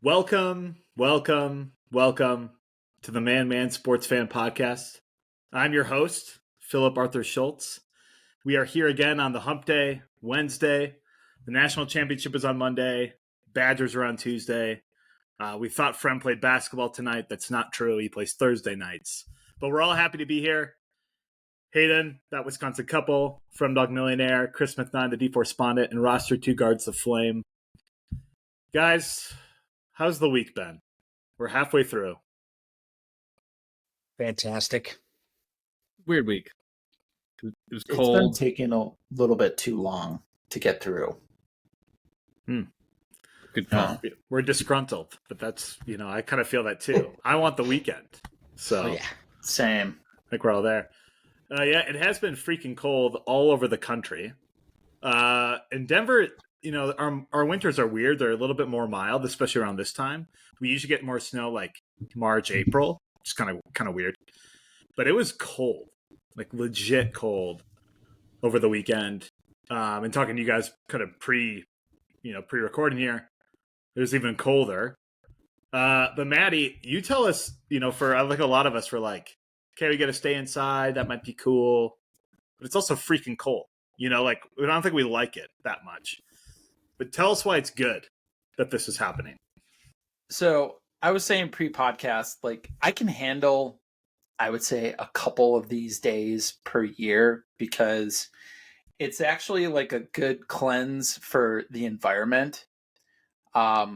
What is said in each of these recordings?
Welcome to the Man Sports Fan Podcast. I'm your host, Philip Arthur Schultz. We are here again on the hump day, Wednesday. The national championship is on Monday. Badgers are on Tuesday. We thought Friend played basketball tonight. That's not true. He plays Thursday nights. But we're all happy to be here. Hayden, that Wisconsin couple, From Dog Millionaire, Chris Smith 9, the D4 Spondent, and roster 2 guards the Flame. Guys, how's the week been? We're halfway through. Fantastic. Weird week. It was It's cold. been taking a little bit too long to get through. Good call. We're disgruntled, but that's, I kind of feel that too. I want the weekend. So Oh, yeah. Same. I think we're all there. Yeah, it has been freaking cold all over the country. In Denver, our winters are weird. They're a little bit more mild, especially around this time. We usually get more snow like March, April. It's kind of weird. But it was cold, like legit cold over the weekend. And talking to you guys kind of pre-recording here, it was even colder. But Maddie, you tell us, for like a lot of us, we're like, okay, we got to stay inside. That might be cool. But it's also freaking cold. I don't think we like it that much. But tell us why it's good that this is happening. So I was saying pre-podcast, I can handle, I would say, a couple of these days per year because it's actually like a good cleanse for the environment. A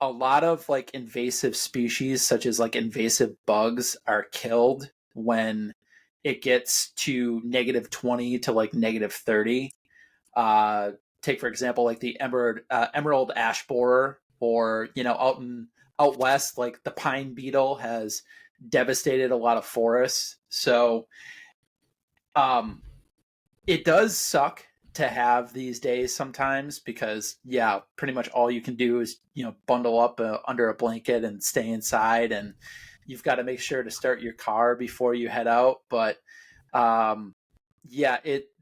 lot of invasive species, such as invasive bugs, are killed when it gets to -20 to -30. Take for example the emerald ash borer, or out west, the pine beetle has devastated a lot of forests. So it does suck to have these days sometimes because pretty much all you can do is bundle up under a blanket and stay inside, and you've got to make sure to start your car before you head out. But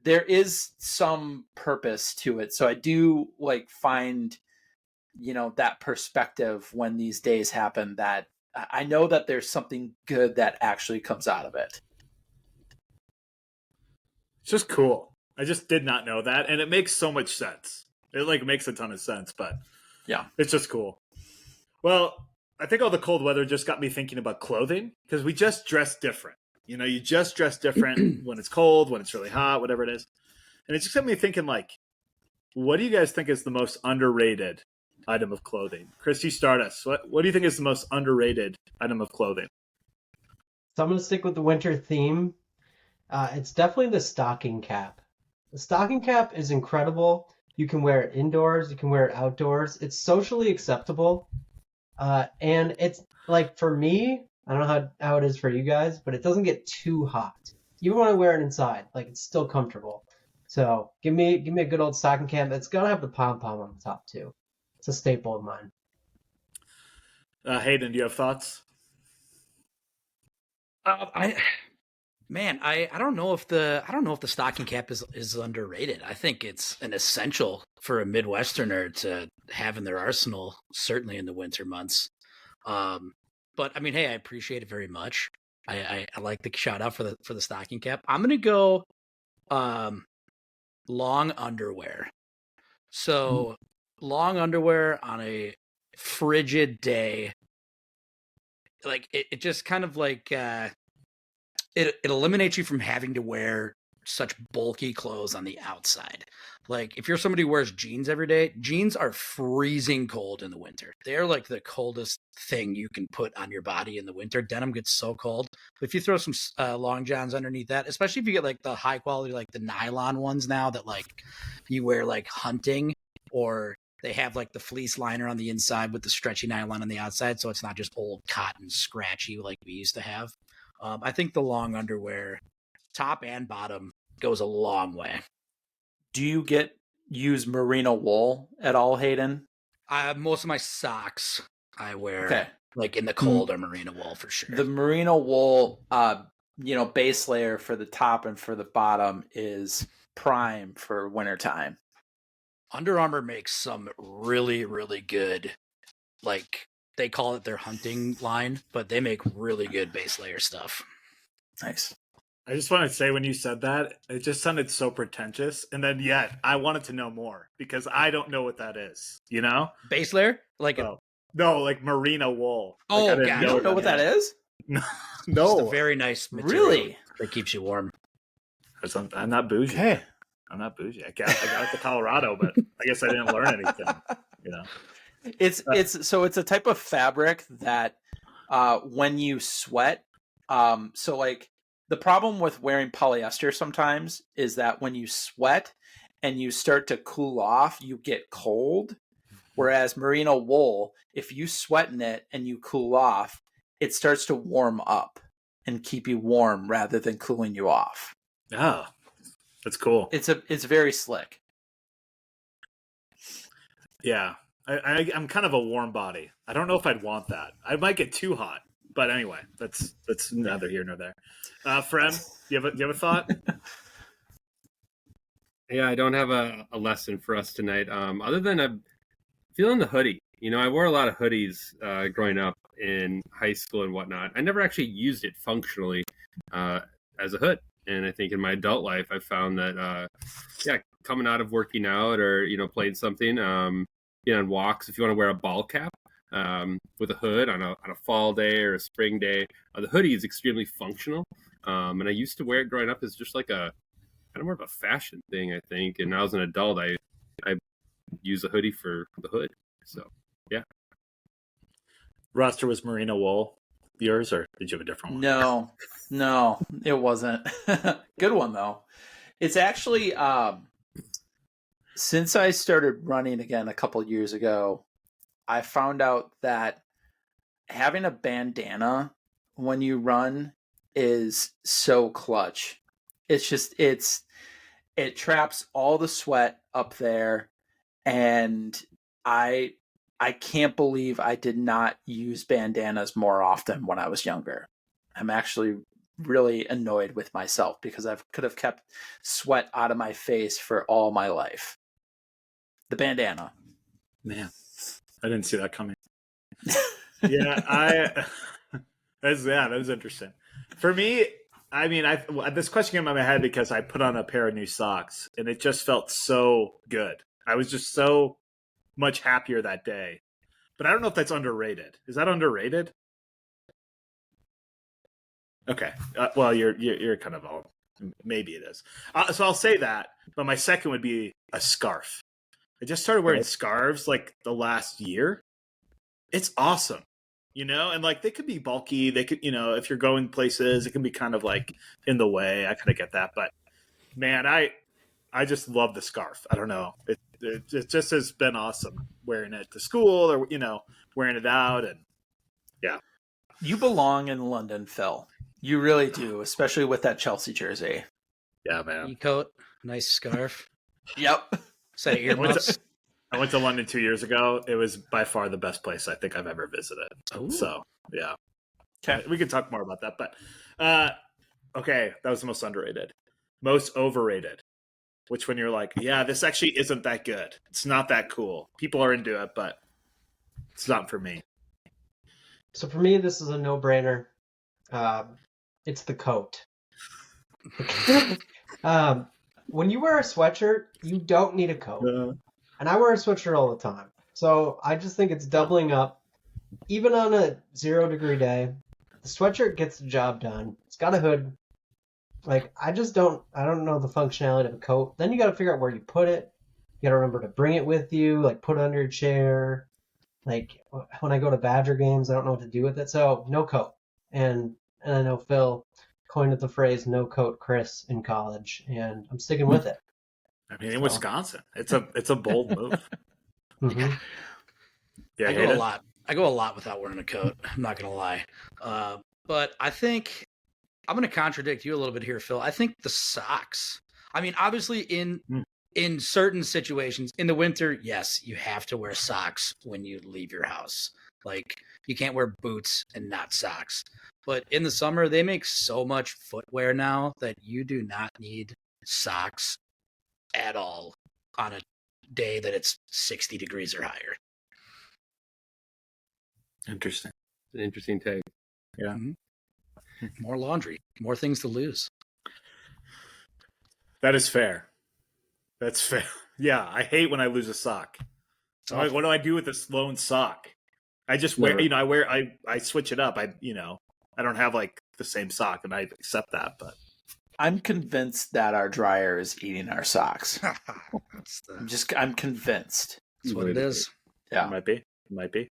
there is some purpose to it. So I do find that perspective when these days happen, that I know that there's something good that actually comes out of it. It's just cool. I just did not know that, and it makes so much sense. It makes a ton of sense, but Yeah. it's just cool. Well, I think all the cold weather just got me thinking about clothing, because we just dress different. You just dress different when it's cold, when it's really hot, whatever it is. And it just got me thinking, what do you guys think is the most underrated item of clothing? Chris, you start us. What do you think is the most underrated item of clothing? So I'm going to stick with the winter theme. It's definitely the stocking cap. The stocking cap is incredible. You can wear it indoors. You can wear it outdoors. It's socially acceptable. And it's for me, I don't know how it is for you guys, but it doesn't get too hot. You want to wear it inside. It's still comfortable. So give me a good old stocking cap. It's going to have the pom-pom on the top too. It's a staple of mine. Hayden, do you have thoughts? I don't know if the stocking cap is underrated. I think it's an essential for a Midwesterner to have in their arsenal, certainly in the winter months. But I mean, hey, I appreciate it very much. I like the shout out for the stocking cap. I'm gonna go long underwear. So long underwear on a frigid day, it just kind of it eliminates you from having to wear such bulky clothes on the outside. If you're somebody who wears jeans every day, jeans are freezing cold in the winter. They're the coldest thing you can put on your body in the winter. Denim gets so cold. But if you throw some long johns underneath that, especially if you get the high quality, the nylon ones now that you wear hunting, or they have the fleece liner on the inside with the stretchy nylon on the outside, so it's not just old cotton scratchy like we used to have. I think the long underwear, top and bottom, goes a long way. Do you use merino wool at all, Hayden? Most of my socks I wear, okay, in the cold, are merino wool for sure. The merino wool, base layer for the top and for the bottom is prime for wintertime. Under Armour makes some really, really good like they call it their hunting line, but they make really good base layer stuff. Nice. I just want to say when you said that, it just sounded so pretentious. And then yet I wanted to know more because I don't know what that is, you know? Base layer? Like Oh. No, like merino wool. Oh, like, I didn't gotcha. You don't know what that is? No. just a very nice material Really? that keeps you warm. I'm not bougie. Okay. I'm not bougie. I got it to Colorado, but I guess I didn't learn anything, you know? It's a type of fabric that when you sweat, so like the problem with wearing polyester sometimes is that when you sweat and you start to cool off, you get cold. Whereas merino wool, if you sweat in it and you cool off, it starts to warm up and keep you warm rather than cooling you off. Oh, that's cool. It's very slick. Yeah. I'm kind of a warm body. I don't know if I'd want that. I might get too hot. But anyway, that's neither here nor there. Frem, do you have a thought? Yeah, I don't have a lesson for us tonight. Other than I'm feeling the hoodie. You know, I wore a lot of hoodies growing up in high school and whatnot. I never actually used it functionally as a hood. And I think in my adult life, I found that, coming out of working out or, playing something, being on walks, if you want to wear a ball cap with a hood on a fall day or a spring day, the hoodie is extremely functional. And I used to wear it growing up as just like a kind of more of a fashion thing, I think. And now as an adult, I use a hoodie for the hood. So, yeah. Roster was merino wool yours, or did you have a different one? No, it wasn't. Good one though. It's actually since I started running again a couple years ago, I found out that having a bandana when you run is so clutch. It traps all the sweat up there, and I can't believe I did not use bandanas more often when I was younger. I'm actually really annoyed with myself because I could have kept sweat out of my face for all my life. The bandana. Man, I didn't see that coming. Yeah, that was interesting. For me, I mean, this question came in my head because I put on a pair of new socks and it just felt so good. I was just so much happier that day. But I don't know if that's underrated. Is that underrated? Okay. Well, you're kind of all. Maybe it is. So I'll say that. But my second would be a scarf. I just started wearing scarves like the last year. It's awesome, and like they could be bulky. They could, if you're going places, it can be kind of like in the way. I kind of get that, but man, I just love the scarf. I don't know. It just has been awesome wearing it to school or, wearing it out. And yeah. You belong in London, Phil. You really do, especially with that Chelsea jersey. Yeah, man. E-coat, nice scarf. Yep. Set of earmuffs. I went to London 2 years ago. It was by far the best place I think I've ever visited. Ooh. So, yeah. Okay. We can talk more about that. But, okay, that was the most underrated. Most overrated. Which when you're like, yeah, this actually isn't that good. It's not that cool. People are into it, but it's not for me. So for me, this is a no-brainer. It's the coat. When you wear a sweatshirt, you don't need a coat. And I wear a sweatshirt all the time. So I just think it's doubling up. Even on a 0-degree day, the sweatshirt gets the job done. It's got a hood. Like, I don't know the functionality of a coat. Then you got to figure out where you put it. You got to remember to bring it with you, like put it under your chair. Like, when I go to Badger games, I don't know what to do with it. So, no coat. And I know Phil coined the phrase "no coat Chris" in college, and I'm sticking with it. I mean, in Wisconsin, it's a bold move. Mm-hmm. Yeah, I go a lot without wearing a coat. I'm not gonna lie, but I think I'm gonna contradict you a little bit here, Phil. I think the socks. I mean, obviously in certain situations in the winter, yes, you have to wear socks when you leave your house. Like, you can't wear boots and not socks. But in the summer, they make so much footwear now that you do not need socks at all on a day that it's 60 degrees or higher. Interesting. An interesting take. Yeah. More laundry, more things to lose. That is fair. That's fair. Yeah, I hate when I lose a sock. I'm like, what do I do with this lone sock? I just wear, I switch it up. I don't have like the same sock, and I accept that. But I'm convinced that our dryer is eating our socks. I'm convinced. That's what it is. Yeah. it might be.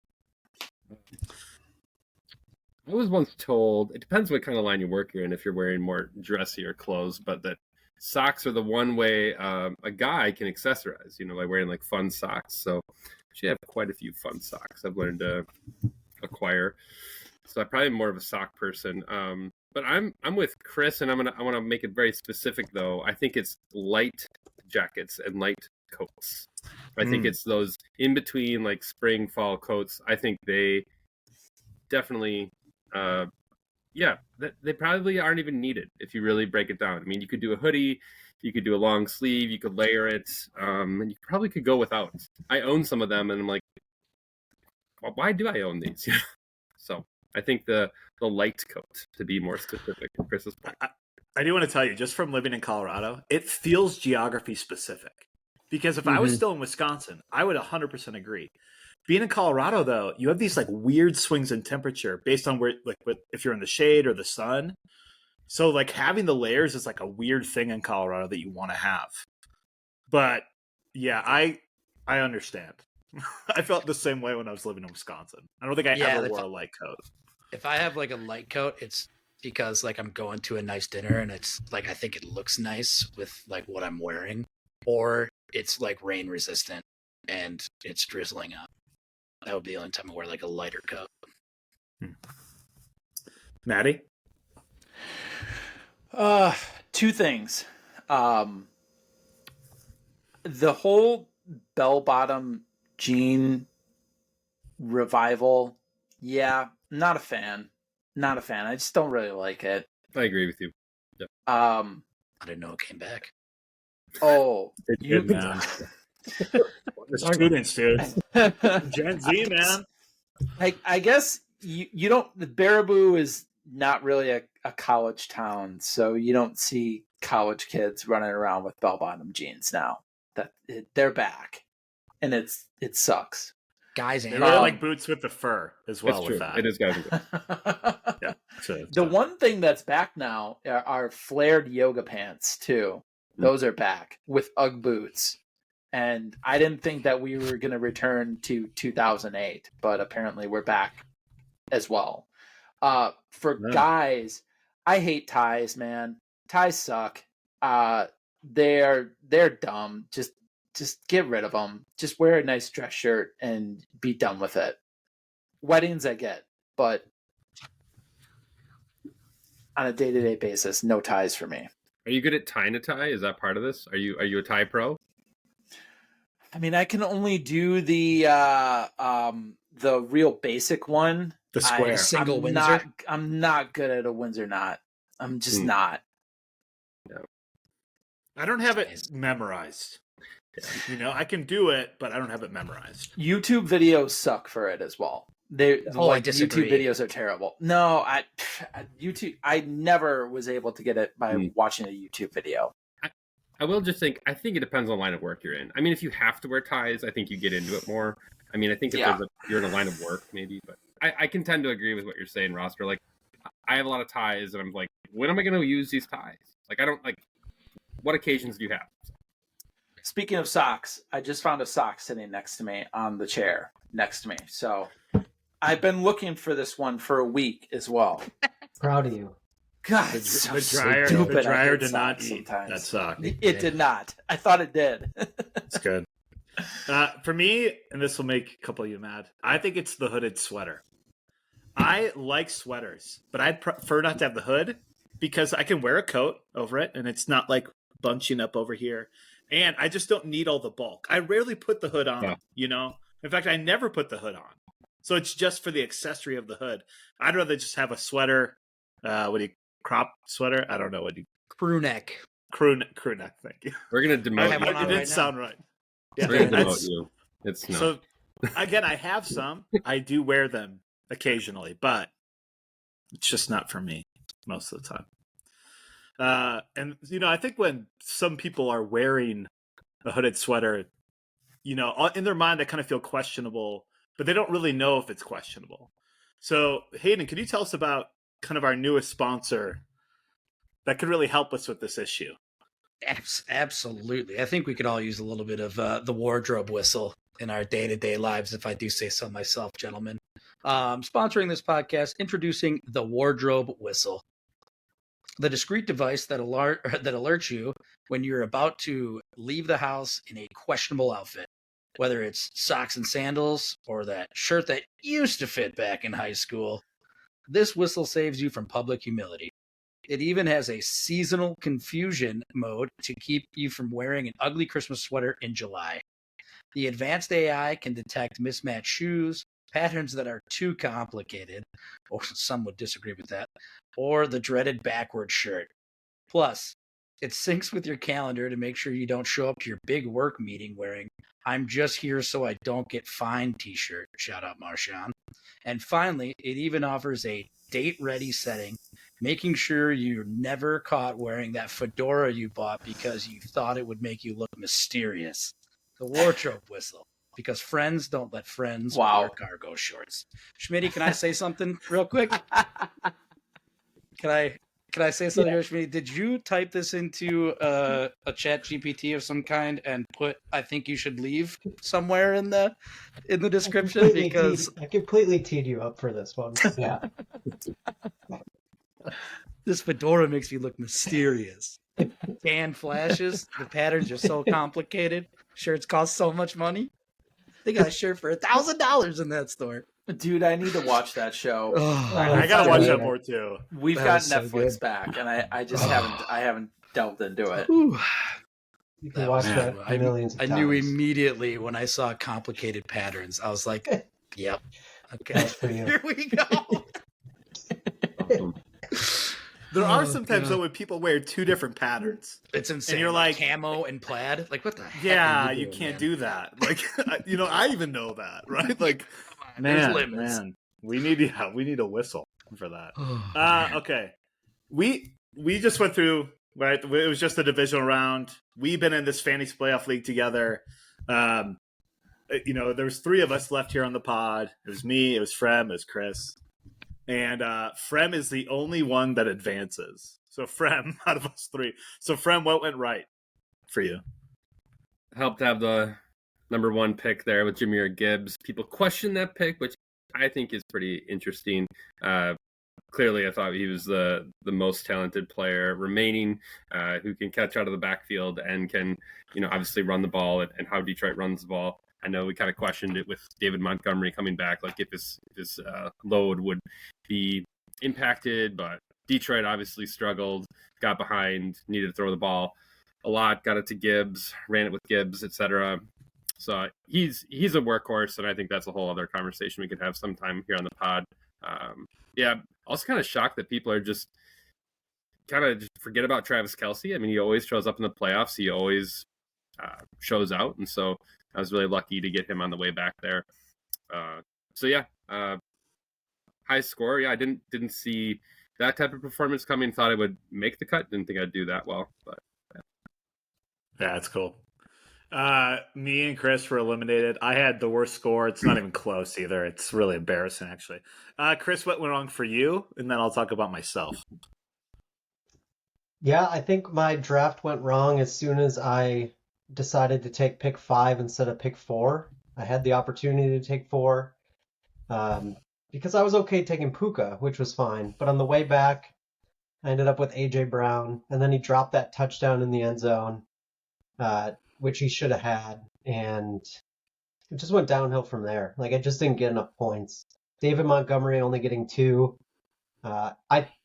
I was once told, it depends what kind of line you work you're in, if you're wearing more dressier clothes, but that socks are the one way a guy can accessorize, by wearing like fun socks. So actually I have quite a few fun socks I've learned to acquire. So I'm probably more of a sock person. But I'm with Chris, and I want to make it very specific though. I think it's light jackets and light coats. I think it's those in between like spring, fall coats. I think they definitely they probably aren't even needed if you really break it down. I mean, you could do a hoodie, you could do a long sleeve, you could layer it, and you probably could go without. I own some of them, and I'm like, well, why do I own these? So I think the light coat, to be more specific, Chris's point. I do want to tell you, just from living in Colorado, it feels geography specific. Because if I was still in Wisconsin, I would 100% agree. Being in Colorado, though, you have these like weird swings in temperature based on where, like, if you're in the shade or the sun. So, like, having the layers is like a weird thing in Colorado that you want to have. But yeah, I understand. I felt the same way when I was living in Wisconsin. I don't think I ever wore a light coat. If I have like a light coat, it's because like I'm going to a nice dinner and it's like I think it looks nice with like what I'm wearing, or it's like rain resistant and it's drizzling up. That would be the only time I wear like a lighter coat. Maddie? Two things. The whole bell-bottom jean revival, not a fan. Not a fan. I just don't really like it. I agree with you. Yep. I didn't know it came back. Oh, The students, dude. Gen Z, man. I guess you don't. The Baraboo is not really a college town, so you don't see college kids running around with bell-bottom jeans now. They're back, and it sucks. Guys, They wear like boots with the fur as well. It's with true. that, It is guys. yeah. The one thing that's back now are flared yoga pants too. Those are back with UGG boots. And I didn't think that we were going to return to 2008, but apparently we're back as well. For guys, I hate ties, man. Ties suck. They're dumb. Just get rid of them. Just wear a nice dress shirt and be done with it. Weddings I get, but on a day-to-day basis, no ties for me. Are you good at tying a tie? Is that part of this? Are you a tie pro? I mean, I can only do the real basic one. The square. Single Windsor? I'm not good at a Windsor knot. I'm just not. No. I don't have it memorized. I can do it, but I don't have it memorized. YouTube videos suck for it as well. I disagree. YouTube videos are terrible. No, I never was able to get it by watching a YouTube video. I will just think, I think it depends on the line of work you're in. I mean, if you have to wear ties, I think you get into it more. I mean, I think if you're in a line of work, maybe, but I can tend to agree with what you're saying, Roster. Like, I have a lot of ties, and I'm like, when am I going to use these ties? Like, I don't, like, what occasions do you have? Speaking of socks, I just found a sock sitting next to me on the chair next to me. So I've been looking for this one for a week as well. Proud of you. God, The dryer did not eat that sock. It did not. I thought it did. It's good. For me, and this will make a couple of you mad, I think it's the hooded sweater. I like sweaters, but I'd prefer not to have the hood because I can wear a coat over it and it's not like bunching up over here. And I just don't need all the bulk. I rarely put the hood on, In fact, I never put the hood on. So it's just for the accessory of the hood. I'd rather just have a sweater. Crop sweater? I don't know what you... Crew neck. Crew neck, thank you. We're going to demote you. It didn't sound right. Yeah, We're going to demote you. It's not. So, again, I have some. I do wear them occasionally, but it's just not for me most of the time. And I think when some people are wearing a hooded sweater, in their mind, they kind of feel questionable, but they don't really know if it's questionable. So, Hayden, can you tell us about kind of our newest sponsor that could really help us with this issue? Absolutely. I think we could all use a little bit of the wardrobe whistle in our day-to-day lives, if I do say so myself, gentlemen. Sponsoring this podcast, introducing the wardrobe whistle. The discreet device that alerts you when you're about to leave the house in a questionable outfit, whether it's socks and sandals or that shirt that used to fit back in high school. This whistle saves you from public humility. It even has a seasonal confusion mode to keep you from wearing an ugly Christmas sweater in July. The advanced AI can detect mismatched shoes, patterns that are too complicated, or some would disagree with that, or the dreaded backward shirt. Plus, it syncs with your calendar to make sure you don't show up to your big work meeting wearing "I'm just here so I don't get fined" t-shirt. Shout out Marshawn. And finally, it even offers a date-ready setting, making sure you're never caught wearing that fedora you bought because you thought it would make you look mysterious. The wardrobe whistle, because friends don't let friends wear cargo shorts. Schmitty, can I say something real quick? Can I say something here, Schmitty? Did you type this into a chat GPT of some kind and put "I think you should leave" somewhere in the description? Because I completely teed you up for this one. Yeah. This fedora makes me look mysterious. Tan flashes. The patterns are so complicated. Shirts cost so much money. They got a shirt for $1,000 in that store. Dude, I need to watch that show. I gotta watch that more too. We've got Netflix back, and I just haven't delved into it. You can watch that millions of times. I knew immediately when I saw complicated patterns. I was like, "Yep, okay, here we go." There are sometimes though when people wear two different patterns. It's insane. And you're like camo and plaid. Like, what the heck? Yeah, you can't do that. Like, I even know that, right? Like, man, we need a whistle for that. Okay, we just went through, right? It was just the divisional round. We've been in this fantasy playoff league together. There was three of us left here on the pod. It was me, it was Frem, it was Chris. And Frem is the only one that advances. So Frem, out of us three. So Frem, what went right for you? Helped have the number one pick there with Jahmyr Gibbs. People question that pick, which I think is pretty interesting. Clearly, I thought he was the most talented player remaining, who can catch out of the backfield and can, obviously run the ball and how Detroit runs the ball. I know we kind of questioned it with David Montgomery coming back, like if his load would be impacted, but Detroit obviously struggled, got behind, needed to throw the ball a lot, got it to Gibbs, ran it with Gibbs, etc. So he's a workhorse, and I think that's a whole other conversation we could have sometime here on the pod. Also kind of shocked that people are just kind of just forget about Travis Kelce. I mean, he always shows up in the playoffs. He always shows out, and so I was really lucky to get him on the way back there. High score. Yeah, I didn't see that type of performance coming. Thought I would make the cut. Didn't think I'd do that well. But yeah, that's cool. Me and Chris were eliminated. I had the worst score. It's not even close either. It's really embarrassing, actually. Chris, what went wrong for you? And then I'll talk about myself. Yeah, I think my draft went wrong as soon as I decided to take pick 5 instead of pick 4. I had the opportunity to take 4 because I was okay taking Puka, which was fine. But on the way back, I ended up with A.J. Brown, and then he dropped that touchdown in the end zone, which he should have had, and it just went downhill from there. Like, I just didn't get enough points. David Montgomery only getting 2.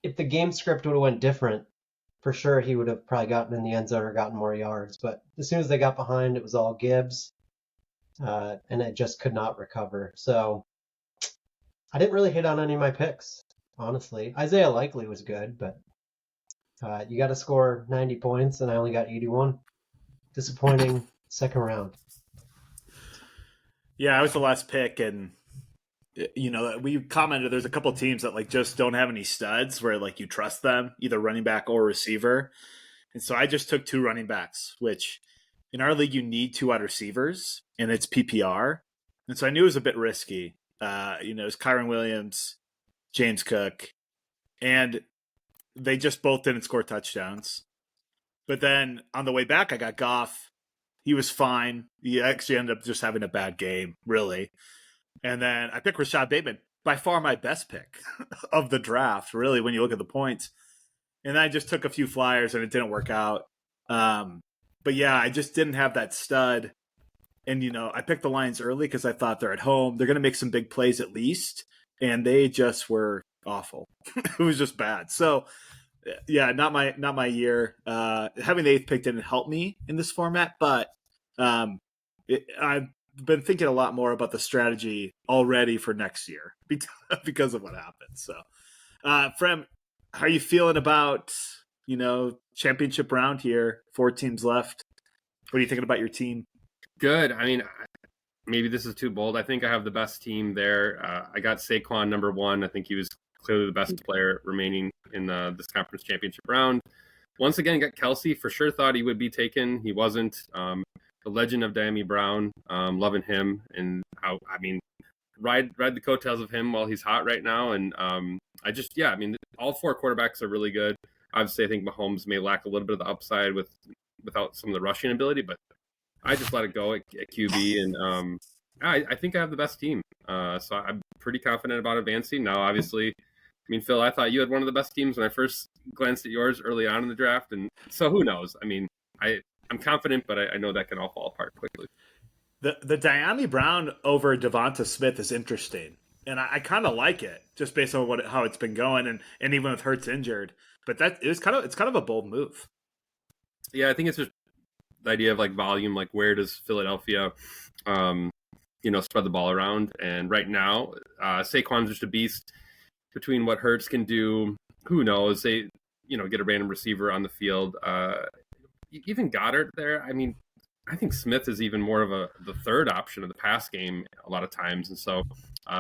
If the game script would have went different, for sure he would have probably gotten in the end zone or gotten more yards. But as soon as they got behind, it was all Gibbs, and it just could not recover. So I didn't really hit on any of my picks, honestly. Isaiah Likely was good, but you got to score 90 points, and I only got 81. Disappointing second round. Yeah, I was the last pick, and we commented there's a couple teams that like just don't have any studs where like you trust them, either running back or receiver. And so I just took 2 running backs, which in our league you need 2 wide receivers, and it's PPR. And so I knew it was a bit risky. It's Kyron Williams, James Cook, and they just both didn't score touchdowns. But then on the way back, I got Goff. He was fine. He actually ended up just having a bad game, really. And then I picked Rashad Bateman, by far my best pick of the draft, really, when you look at the points. And I just took a few flyers and it didn't work out. But yeah, I just didn't have that stud. And, I picked the Lions early because I thought they're at home. They're going to make some big plays at least. And they just were awful. It was just bad. So, yeah, not my year. Having the 8th pick didn't help me in this format. But I've been thinking a lot more about the strategy already for next year because of what happened. So, Frem, how are you feeling about, championship round here? 4 teams left. What are you thinking about your team? Good. I mean, maybe this is too bold. I think I have the best team there. I got Saquon number 1. I think he was clearly the best player remaining in this conference championship round. Once again, got Kelsey. For sure thought he would be taken. He wasn't. The legend of Diami Brown, loving him, and ride the coattails of him while he's hot right now. And all 4 quarterbacks are really good. Obviously, I think Mahomes may lack a little bit of the upside without some of the rushing ability, but I just let it go at QB, and I think I have the best team. So I'm pretty confident about advancing. Now, obviously, Phil, I thought you had one of the best teams when I first glanced at yours early on in the draft, and so who knows? I'm confident, but I know that can all fall apart quickly. The Diami Brown over Devonta Smith is interesting, and I kind of like it just based on how it's been going, and even with Hurts injured. But it's kind of a bold move. Yeah, I think it's just the idea of like volume, like where does Philadelphia, spread the ball around? And right now, Saquon's just a beast. Between what Hurts can do, who knows? They, get a random receiver on the field. Even Goddard there. I think Smith is even more of the third option of the pass game a lot of times. And so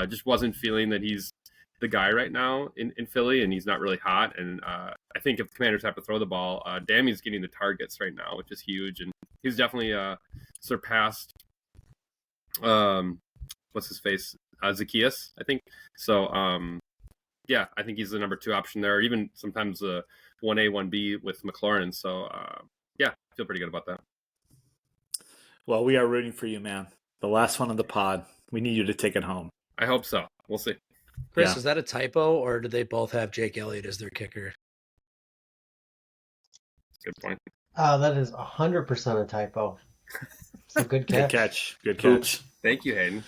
just wasn't feeling that he's the guy right now in Philly, and he's not really hot. And I think if the Commanders have to throw the ball, Dami's getting the targets right now, which is huge. And he's definitely surpassed, what's his face? Zacchaeus, I think. So, yeah, I think he's the number 2 option there, or even sometimes a 1A, 1B with McLaurin. So, yeah, I feel pretty good about that. Well, we are rooting for you, man. The last one on the pod. We need you to take it home. I hope so. We'll see. Chris, is that a typo, or do they both have Jake Elliott as their kicker? Good point. That is 100% a typo. It's a good catch. Good catch. Thank you, Hayden.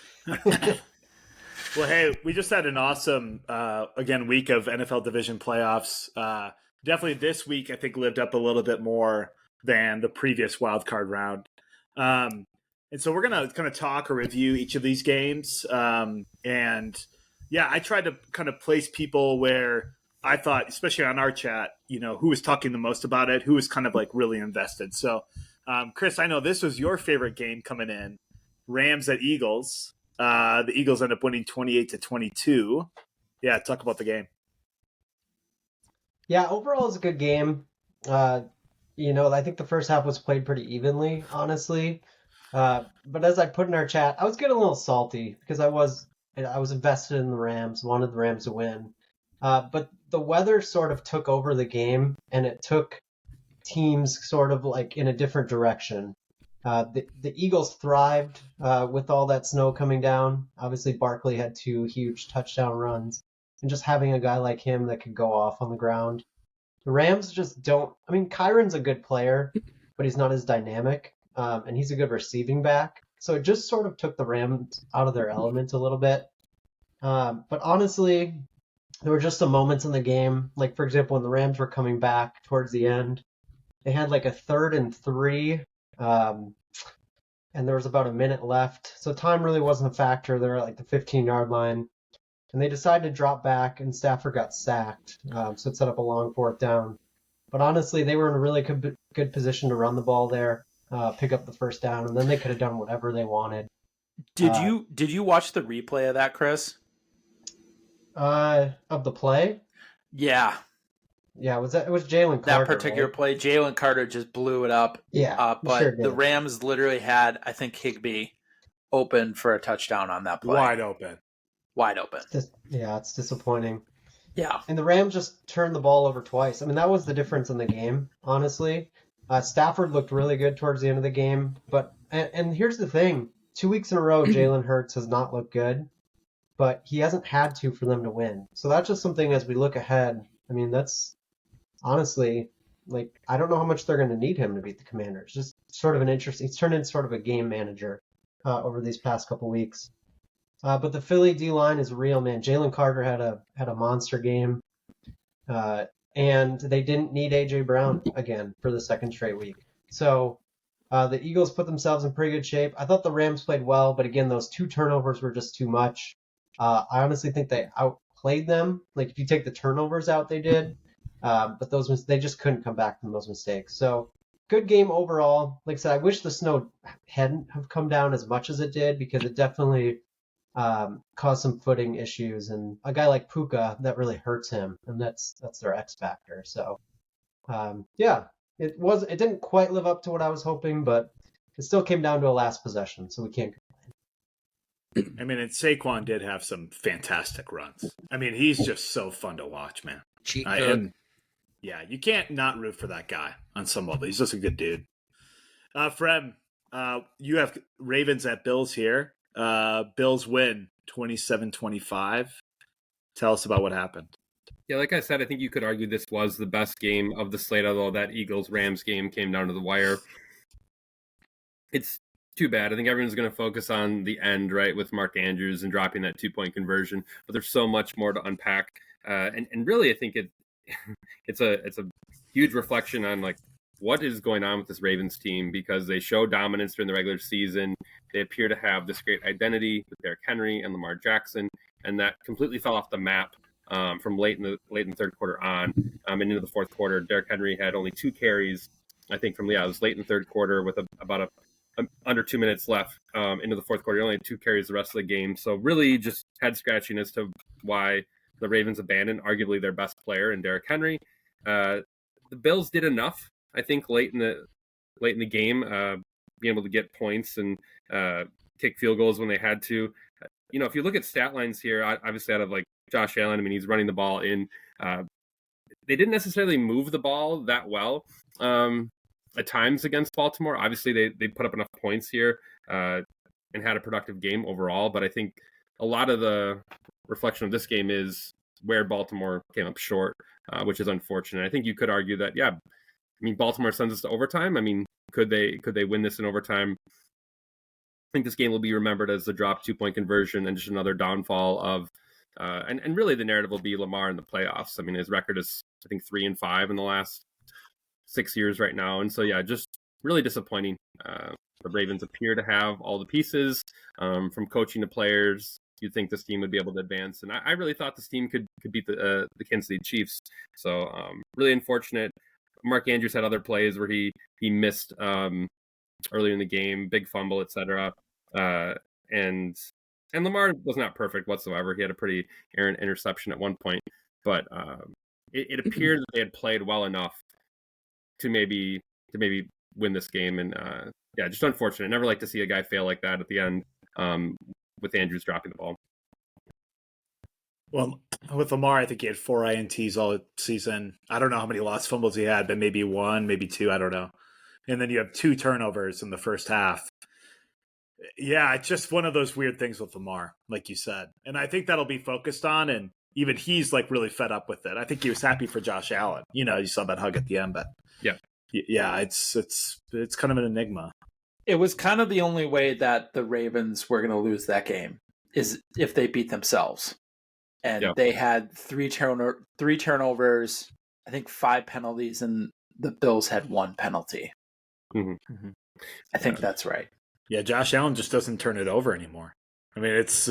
Well, hey, we just had an awesome, week of NFL division playoffs. Definitely this week, I think, lived up a little bit more than the previous wild card round. And so we're going to kind of talk or review each of these games. I tried to kind of place people where I thought, especially on our chat, who was talking the most about it, who was kind of like really invested. So, Chris, I know this was your favorite game coming in, Rams at Eagles. The Eagles end up winning 28-22. Yeah, talk about the game. Yeah, overall it's a good game. I think the first half was played pretty evenly, honestly. But as I put in our chat, I was getting a little salty because I was invested in the Rams, wanted the Rams to win. But the weather sort of took over the game, and it took teams sort of like in a different direction. The Eagles thrived with all that snow coming down. Obviously, Barkley had 2 huge touchdown runs, and just having a guy like him that could go off on the ground. The Rams just don't. Kyron's a good player, but he's not as dynamic, and he's a good receiving back. So it just sort of took the Rams out of their element a little bit. But honestly, there were just some moments in the game, like for example, when the Rams were coming back towards the end, they had like a 3rd and 3. And there was about a minute left. So time really wasn't a factor. They were at like the 15-yard line. And they decided to drop back, and Stafford got sacked. So it set up a long 4th down. But honestly, they were in a really good position to run the ball there, pick up the 1st down, and then they could have done whatever they wanted. Did you watch the replay of that, Chris? Of the play? Yeah, Yeah, it was Jalen Carter, that particular right? play, Jalen Carter just blew it up. Yeah, he sure But the did. Rams literally had, I think, Higbee open for a touchdown on that play. Wide open. Wide open. It's disappointing. Yeah. And the Rams just turned the ball over twice. I mean, that was the difference in the game, honestly. Stafford looked really good towards the end of the game, but and here's the thing: 2 weeks in a row, Jalen Hurts has not looked good, but he hasn't had to for them to win. So that's just something as we look ahead. I mean, that's honestly like I don't know how much they're going to need him to beat the Commanders. Just sort of an interesting. He's turned into sort of a game manager over these past couple weeks. But the Philly D line is real, man. Jalen Carter had a monster game, and they didn't need AJ Brown again for the second straight week. So the Eagles put themselves in pretty good shape. I thought the Rams played well, but again, those 2 turnovers were just too much. I honestly think they outplayed them. Like if you take the turnovers out, they did, but they just couldn't come back from those mistakes. So good game overall. Like I said, I wish the snow hadn't have come down as much as it did because it definitely caused some footing issues, and a guy like Puka, that really hurts him, and that's their X factor. So, yeah, it didn't quite live up to what I was hoping, but it still came down to a last possession, so we can't. I mean, and Saquon did have some fantastic runs. I mean, he's just so fun to watch, man. Cheat code. Yeah, you can't not root for that guy on some level. He's just a good dude. Frem, you have Ravens at Bills here. Bills win 27-25. Tell us about what happened. Yeah, like I said, I think you could argue this was the best game of the slate, although that Eagles-Rams game came down to the wire. It's too bad. I think everyone's going to focus on the end, right, with Mark Andrews and dropping that 2-point conversion, but there's so much more to unpack. And really, I think it's a huge reflection on like what is going on with this Ravens team, because they show dominance during the regular season. They appear to have this great identity with Derrick Henry and Lamar Jackson, and that completely fell off the map from late in the third quarter on and into the fourth quarter. Derrick Henry had only 2 carries, I think, it was late in the third quarter with about under 2 minutes left into the fourth quarter. He only had 2 carries the rest of the game. So really just head scratching as to why the Ravens abandoned arguably their best player in Derrick Henry. The Bills did enough, I think, late in the game, being able to get points and kick field goals when they had to. You know, if you look at stat lines here, obviously out of like Josh Allen, I mean, he's running the ball in. They didn't necessarily move the ball that well at times against Baltimore. Obviously, they put up enough points here and had a productive game overall. But I think a lot of the reflection of this game is where Baltimore came up short, which is unfortunate. I think you could argue that, yeah, I mean, Baltimore sends us to overtime. I mean, could they win this in overtime? I think this game will be remembered as the drop 2-point conversion and just another downfall of, and really the narrative will be Lamar in the playoffs. I mean, his record is, I think, 3-5 in the last 6 years right now. And so, yeah, just really disappointing. The Ravens appear to have all the pieces from coaching to players. You'd think this team would be able to advance. And I really thought this team could beat the Kansas City Chiefs. So really unfortunate. Mark Andrews had other plays where he missed earlier in the game, big fumble, etc. And Lamar was not perfect whatsoever. He had a pretty errant interception at one point, but it appeared that they had played well enough to maybe win this game. And yeah, just unfortunate. Never like to see a guy fail like that at the end with Andrews dropping the ball. Well, with Lamar, I think he had 4 INTs all season. I don't know how many lost fumbles he had, but maybe 1, maybe 2, I don't know. And then you have 2 turnovers in the first half. Yeah, it's just one of those weird things with Lamar, like you said. And I think that'll be focused on, and even he's like really fed up with it. I think he was happy for Josh Allen. You know, you saw that hug at the end, but yeah, it's kind of an enigma. It was kind of the only way that the Ravens were going to lose that game is if they beat themselves. And they had 3 turnovers, I think 5 penalties, and the Bills had 1 penalty. Mm-hmm. Mm-hmm. I think that's right. Yeah, Josh Allen just doesn't turn it over anymore. I mean, it's,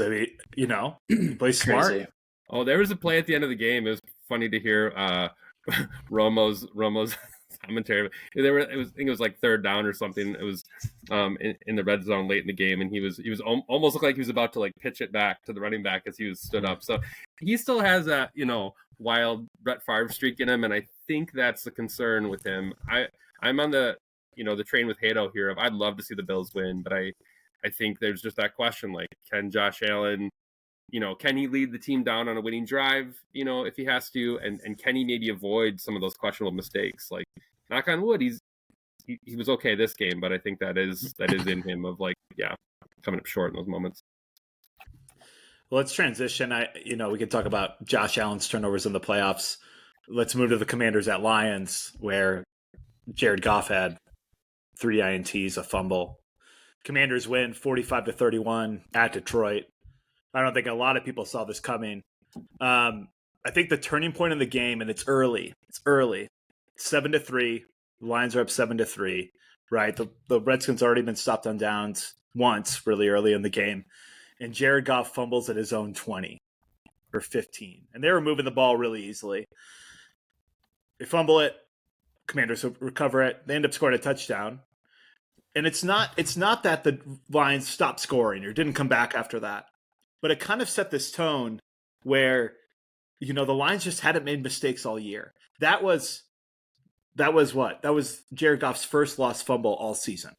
you know, he plays smart. Crazy. Oh, there was a play at the end of the game. It was funny to hear Romo's commentary. I think it was like third down or something. It was in the red zone late in the game, and he was almost looked like he was about to like pitch it back to the running back as he was stood up. So he still has that, wild Brett Favre streak in him, and I think that's the concern with him. I'm on the the train with Hato here of I'd love to see the Bills win, but I think there's just that question, like, can Josh Allen, can he lead the team down on a winning drive, if he has to, and can he maybe avoid some of those questionable mistakes? Like, knock on wood, he was okay this game, but I think that is in him of like, coming up short in those moments. Well, let's transition. We can talk about Josh Allen's turnovers in the playoffs. Let's move to the Commanders at Lions, where Jared Goff had 3 INTs, a fumble. Commanders win 45-31 at Detroit. I don't think a lot of people saw this coming. I think the turning point in the game, and it's early. 7-3. The Lions are up 7-3, right? The Redskins already been stopped on downs once really early in the game. And Jared Goff fumbles at his own 20 or 15. And they were moving the ball really easily. They fumble it. Commanders recover it. They end up scoring a touchdown. And it's not that the Lions stopped scoring or didn't come back after that. But it kind of set this tone where, the Lions just hadn't made mistakes all year. That was what? That was Jared Goff's first lost fumble all season,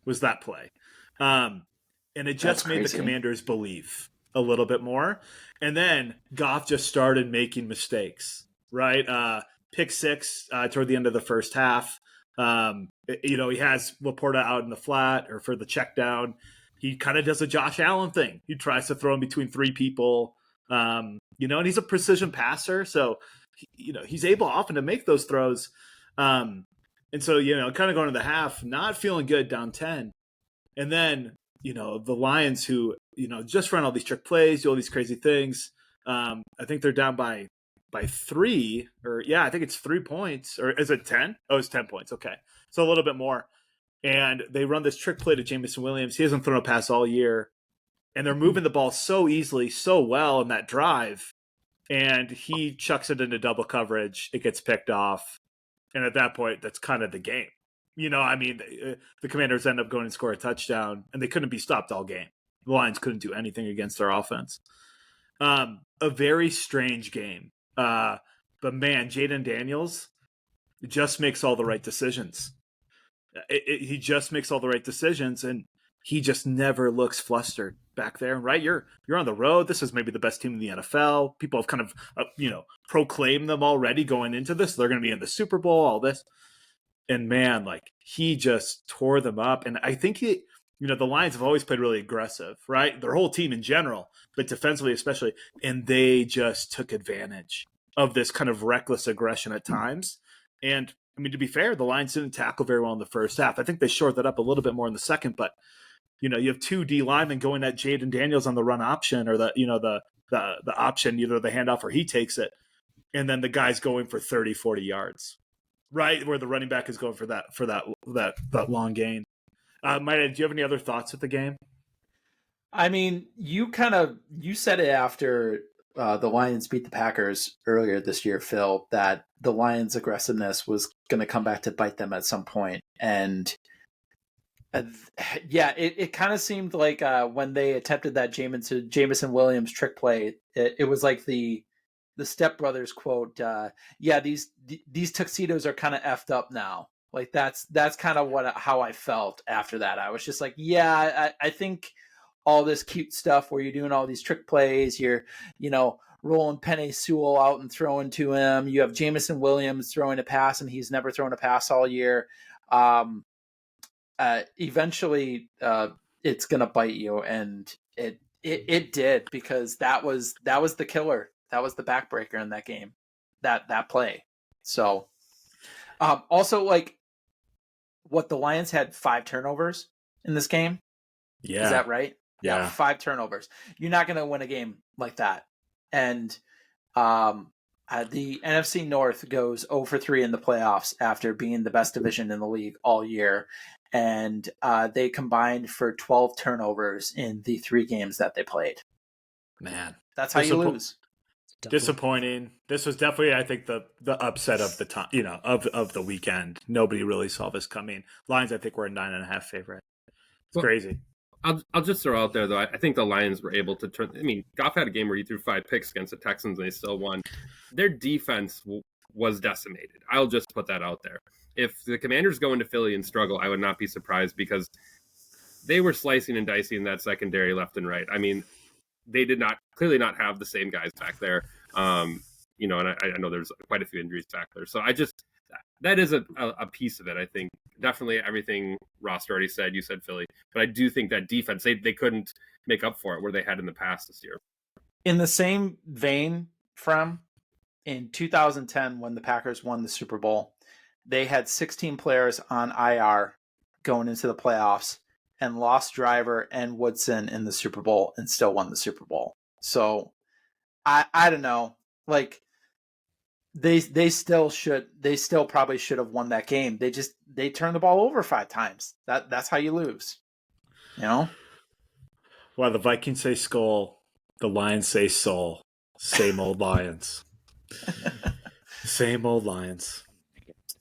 was that play. And it just made the Commanders believe a little bit more. And then Goff just started making mistakes, right? Pick 6 toward the end of the first half. He has Laporta out in the flat or for the check down. He kind of does a Josh Allen thing. He tries to throw him between 3 people, and he's a precision passer. So, he's able often to make those throws. And so, kind of going to the half, not feeling good, down 10. And then, the Lions who, just run all these trick plays, do all these crazy things. I think they're down by 3, I think it's 3 points, or is it 10? Oh, it's 10 points. Okay. So a little bit more. And they run this trick play to Jameson Williams. He hasn't thrown a pass all year. And they're moving the ball so easily, so well in that drive. And he chucks it into double coverage. It gets picked off. And at that point, that's kind of the game. The Commanders end up going and score a touchdown, and they couldn't be stopped all game. The Lions couldn't do anything against their offense. A very strange game. But man, Jaden Daniels just makes all the right decisions. He just makes all the right decisions, and he just never looks flustered back there. Right? You're on the road. This is maybe the best team in the NFL. People have kind of proclaimed them already going into this. They're going to be in the Super Bowl. All this, and man, like, he just tore them up. And I think the Lions have always played really aggressive, right? Their whole team in general, but defensively especially, and they just took advantage of this kind of reckless aggression at times. And to be fair, the Lions didn't tackle very well in the first half. I think they shored that up a little bit more in the second, but you have 2 D linemen going at Jaden Daniels on the run option, or the option, either the handoff or he takes it. And then the guy's going for 30, 40 yards, right? Where the running back is going for that long gain. Maida, do you have any other thoughts with the game? You said it after the Lions beat the Packers earlier this year, Phil, that the Lions' aggressiveness was going to come back to bite them at some point. And it kind of seemed like when they attempted that Jameson Williams trick play, it was like the Step Brothers quote, these tuxedos are kind of effed up now. Like that's kind of how I felt after that. I was just like, I think all this cute stuff where you're doing all these trick plays, you're, rolling Penei Sewell out and throwing to him. You have Jameson Williams throwing a pass, and he's never thrown a pass all year. Eventually, it's gonna bite you, and it did, because that was the killer. That was the backbreaker in that game. That play. So, also, like, what the Lions had 5 turnovers in this game. Yeah. Is that right? Yeah. 5 turnovers. You're not going to win a game like that. And the NFC North goes 0-3 in the playoffs after being the best division in the league all year. And they combined for 12 turnovers in the 3 games that they played. Man. That's how you lose. Disappointing. This was definitely, I think, the upset of the time, of the weekend. Nobody really saw this coming. Lions, I think, were a 9.5 favorite. It's crazy. I'll just throw out there, though, I think the Lions were able to turn. I mean, Goff had a game where he threw 5 picks against the Texans and they still won. Their defense was decimated. I'll just put that out there. If the Commanders go into Philly and struggle, I would not be surprised because they were slicing and dicing that secondary left and right. I mean, they did clearly not have the same guys back there. And I know there's quite a few injuries back there. So that is a piece of it. I think definitely everything Ross already said, you said Philly, but I do think that defense, they couldn't make up for it where they had in the past this year. In the same vein, in 2010, when the Packers won the Super Bowl, they had 16 players on IR going into the playoffs and lost Driver and Woodson in the Super Bowl and still won the Super Bowl. So I don't know, like they still probably should have won that game. They turned the ball over 5 times. That's how you lose. Well, the Vikings say skull, the Lions say soul. Same old Lions. Same old Lions.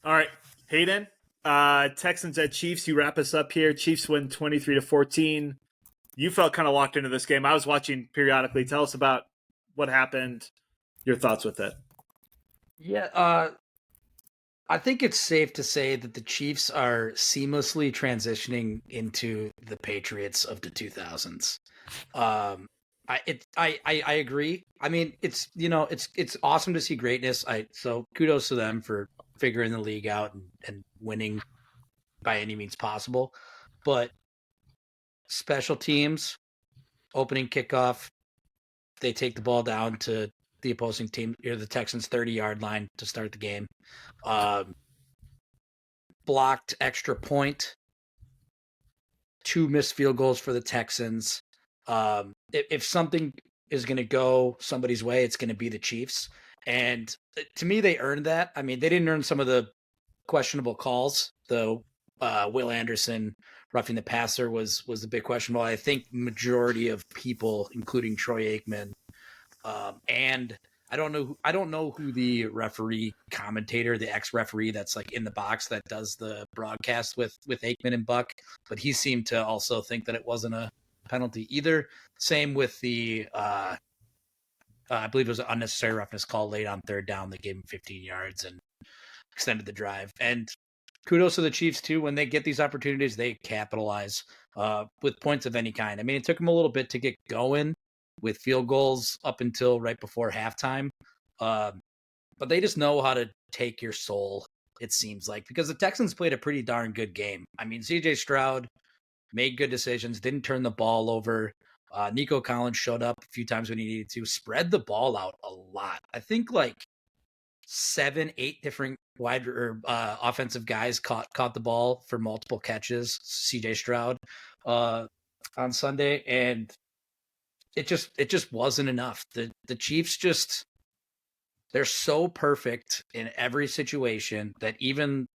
All right, Hayden. Texans at Chiefs. You wrap us up here. Chiefs win 23-14. You felt kind of locked into this game. I was watching periodically. Tell us about what happened. Your thoughts with it. Yeah, I think it's safe to say that the Chiefs are seamlessly transitioning into the Patriots of the 2000s. I agree. I mean, it's awesome to see greatness. So kudos to them for figuring the league out and winning by any means possible. But special teams, opening kickoff, they take the ball down to the opposing team, or the Texans' 30-yard line to start the game. Blocked extra point, 2 missed field goals for the Texans. If something is going to go somebody's way, it's going to be the Chiefs. And to me, they earned that. I mean, they didn't earn some of the questionable calls, though. Will Anderson roughing the passer was the big questionable. I think majority of people, including Troy Aikman, and I don't know who the referee commentator, the ex-referee that's like in the box that does the broadcast with Aikman and Buck, but he seemed to also think that it wasn't a penalty either. Same with the I believe it was an unnecessary roughness call late on 3rd down that gave him 15 yards and extended the drive. And kudos to the Chiefs too. When they get these opportunities, they capitalize with points of any kind. I mean, it took them a little bit to get going with field goals up until right before halftime. But they just know how to take your soul, it seems like, because the Texans played a pretty darn good game. I mean, CJ Stroud made good decisions, didn't turn the ball over. Nico Collins showed up a few times when he needed to, spread the ball out a lot. I think like 7-8 different wide or offensive guys caught the ball for multiple catches, CJ Stroud, on Sunday, and it just wasn't enough. The Chiefs they're so perfect in every situation that even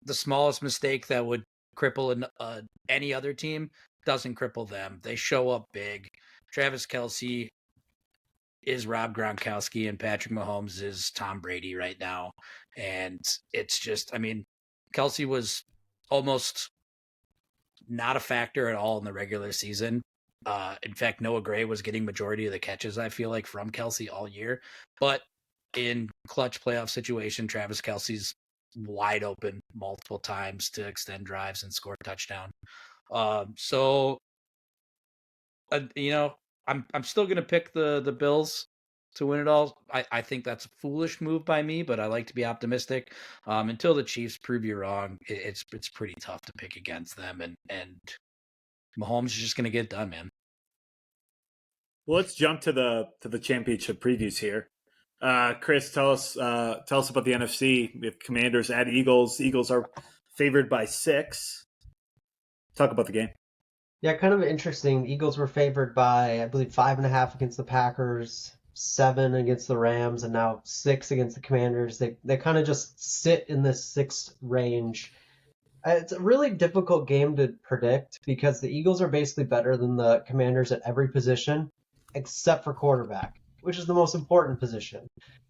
the smallest mistake that would cripple any other team doesn't cripple them. They show up big. Travis Kelce is Rob Gronkowski and Patrick Mahomes is Tom Brady right now. And it's just, I mean, Kelce was almost not a factor at all in the regular season. In fact, Noah Gray was getting majority of the catches, I feel like, from Kelce all year. But in clutch playoff situation, Travis Kelce's wide open multiple times to extend drives and score a touchdown. I'm still going to pick the Bills to win it all. I think that's a foolish move by me, but I like to be optimistic. Until the Chiefs prove you wrong, it's pretty tough to pick against them, and Mahomes is just going to get it done, man. Well, let's jump to the championship previews here. Chris, tell us about the NFC. We have Commanders at Eagles. Eagles are favored by 6. Talk about the game. Yeah, kind of interesting. The Eagles were favored by, I believe, 5.5 against the Packers, 7 against the Rams, and now 6 against the Commanders. They kind of just sit in this 6 range. It's a really difficult game to predict because the Eagles are basically better than the Commanders at every position except for quarterback. which is the most important position.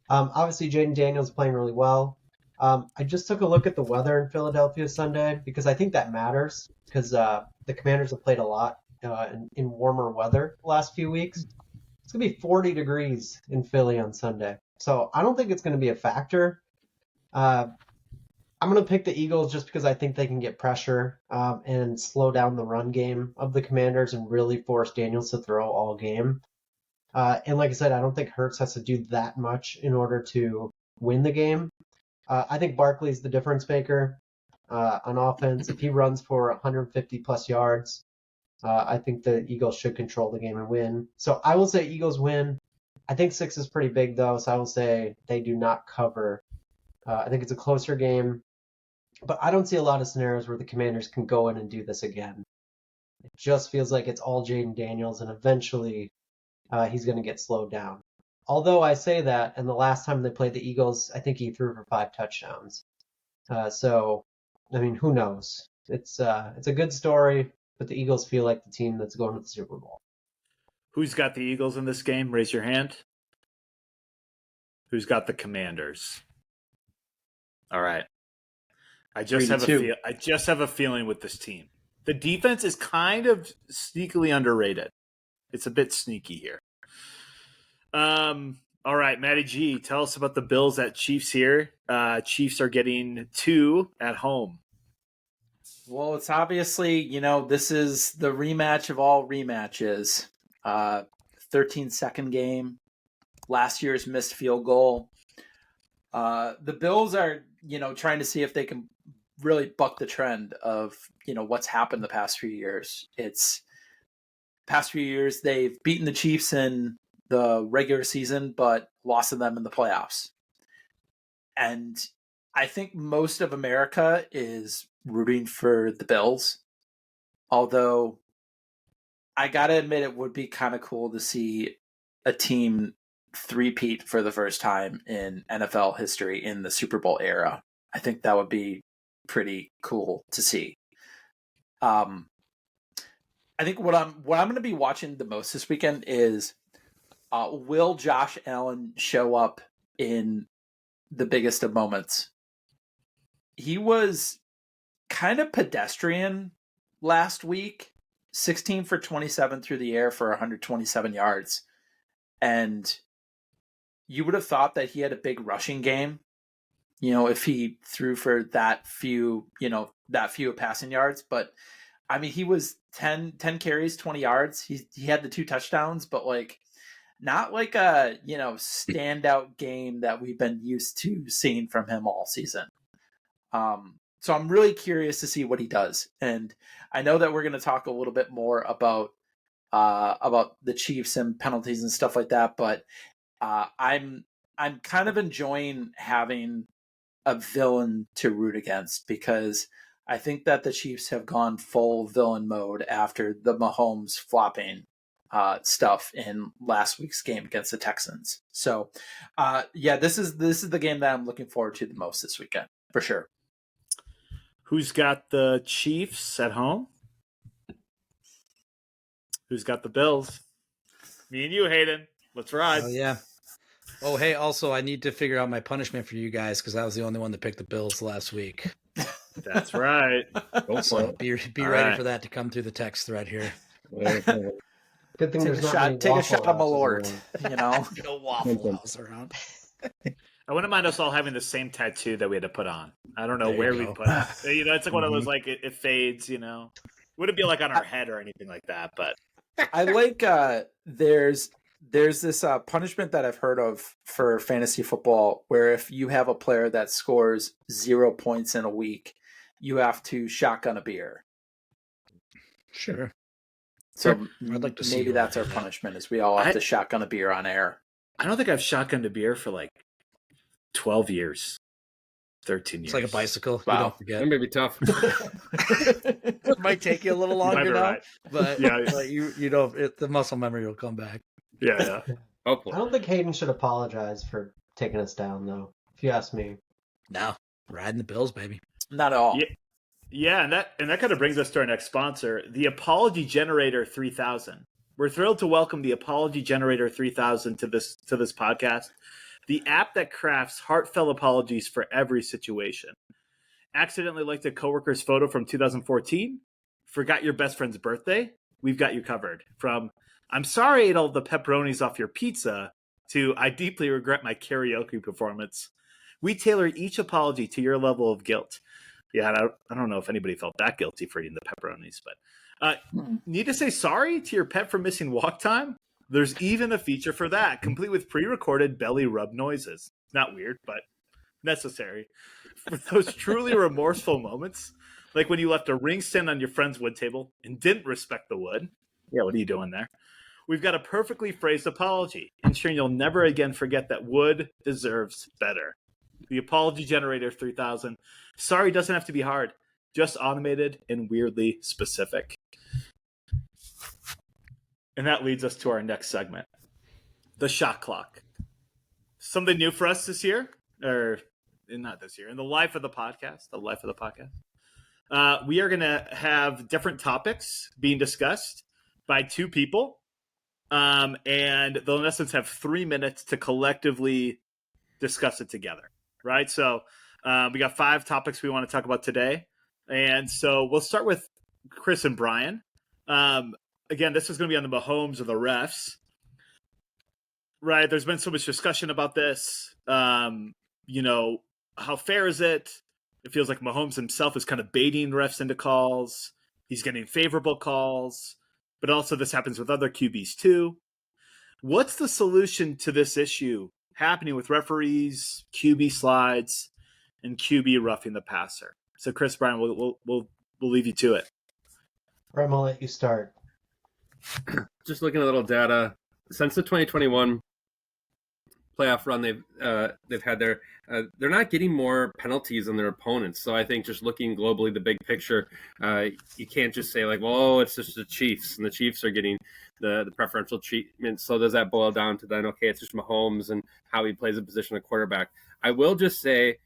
Obviously, Jaden Daniels is playing really well. I just took a look at the weather in Philadelphia Sunday because I think that matters because the Commanders have played a lot in warmer weather the last few weeks. It's going to be 40 degrees in Philly on Sunday. So I don't think it's going to be a factor. I'm going to pick the Eagles just because I think they can get pressure and slow down the run game of the Commanders and really force Daniels to throw all game. And like I said, I don't think Hurts has to do that much in order to win the game. I think Barkley's the difference maker on offense. If he runs for 150 plus yards, I think the Eagles should control the game and win. So I will say Eagles win. I think 6 is pretty big, though, so I will say they do not cover. I think it's a closer game. But I don't see a lot of scenarios where the Commanders can go in and do this again. It just feels like it's all Jaden Daniels, and eventually he's going to get slowed down. Although I say that, and the last time they played the Eagles, I think he threw for 5 touchdowns. So, I mean, who knows? It's a good story, but the Eagles feel like the team that's going to the Super Bowl. Who's got the Eagles in this game? Raise your hand. Who's got the Commanders? All right. I just have a feeling with this team. The defense is kind of sneakily underrated. It's a bit sneaky here. All right, Matty G, tell us about the Bills at Chiefs here. Chiefs are getting 2 at home. Well, it's obviously, this is the rematch of all rematches. 13-second game, last year's missed field goal. The Bills are, trying to see if they can really buck the trend of, what's happened the past few years. Past few years, they've beaten the Chiefs in the regular season, but lost to them in the playoffs. And I think most of America is rooting for the Bills. Although I got to admit, it would be kind of cool to see a team three-peat for the first time in NFL history in the Super Bowl era. I think that would be pretty cool to see. I think what I'm going to be watching the most this weekend is will Josh Allen show up in the biggest of moments? He was kind of pedestrian last week, 16 for 27 through the air for 127 yards. And you would have thought that he had a big rushing game, if he threw for that few passing yards. But I mean, he was 10 carries, 20 yards. He had the 2 touchdowns, but not like a, standout game that we've been used to seeing from him all season. So I'm really curious to see what he does. And I know that we're going to talk a little bit more about the Chiefs and penalties and stuff like that, but I'm kind of enjoying having a villain to root against, because I think that the Chiefs have gone full villain mode after the Mahomes flopping stuff in last week's game against the Texans. So, this is the game that I'm looking forward to the most this weekend, for sure. Who's got the Chiefs at home? Who's got the Bills? Me and you, Hayden. Let's ride. Oh, yeah. Oh, hey, also, I need to figure out my punishment for you guys because I was the only one that picked the Bills last week. That's right. So be ready for that to come through the text thread here. Good thing Take a shot of Malort, No Waffle House around. I wouldn't mind us all having the same tattoo that we had to put on. I don't know There you where go. we put it. It's like one of those, it fades, Wouldn't be like on our head or anything like that, but. I like, there's this punishment that I've heard of for fantasy football, where if you have a player that scores 0 points in a week, you have to shotgun a beer. Sure. So I'd like to see maybe you that's on our that. punishment, is we all have to shotgun a beer on air. I don't think I've shotgunned a beer for 12 years, 13 years. It's like a bicycle. Wow. You don't forget. That may be tough. It might take you a little You might longer be now, right. but Yeah. you don't. The muscle memory will come back. Yeah. I Hopefully. don't think Hayden should apologize for taking us down, though, if you ask me. No, riding the Bills, baby. Not at all. Yeah, and that kind of brings us to our next sponsor, the Apology Generator 3000. We're thrilled to welcome the Apology Generator 3000 to this podcast, the app that crafts heartfelt apologies for every situation. Accidentally liked a coworker's photo from 2014? Forgot your best friend's birthday? We've got you covered. From I'm sorry I ate all the pepperonis off your pizza to I deeply regret my karaoke performance. We tailor each apology to your level of guilt. Yeah, I don't know if anybody felt that guilty for eating the pepperonis, but need to say sorry to your pet for missing walk time? There's even a feature for that, complete with pre-recorded belly rub noises. Not weird, but necessary. For those truly remorseful moments, like when you left a ring stand on your friend's wood table and didn't respect the wood. Yeah, what are you doing there? We've got a perfectly phrased apology, ensuring you'll never again forget that wood deserves better. The Apology Generator 3000. Sorry doesn't have to be hard, just automated and weirdly specific. And that leads us to our next segment, the shot clock. Something new for us this year, or not this year, in the life of the podcast, we are going to have different topics being discussed by two people. And they'll in essence have 3 minutes to collectively discuss it together. Right. So we got 5 topics we want to talk about today. And so we'll start with Chris and Brian. Again, this is going to be on the Mahomes or the refs. Right. There's been so much discussion about this. You know, how fair is it? It feels like Mahomes himself is kind of baiting refs into calls. He's getting favorable calls. But also this happens with other QBs too. What's the solution to this issue happening with referees, QB slides, and QB roughing the passer? So, Chris, Brian, we'll leave you to it. Brian, I'll let you start. Just looking at a little data since the 2021 playoff run they've had there, they're not getting more penalties than their opponents. So I think just looking globally, the big picture, you can't just say like, well, oh, it's just the Chiefs and the Chiefs are getting the preferential treatment. So does that boil down to then, okay, it's just Mahomes and how he plays a position of quarterback? I will just say,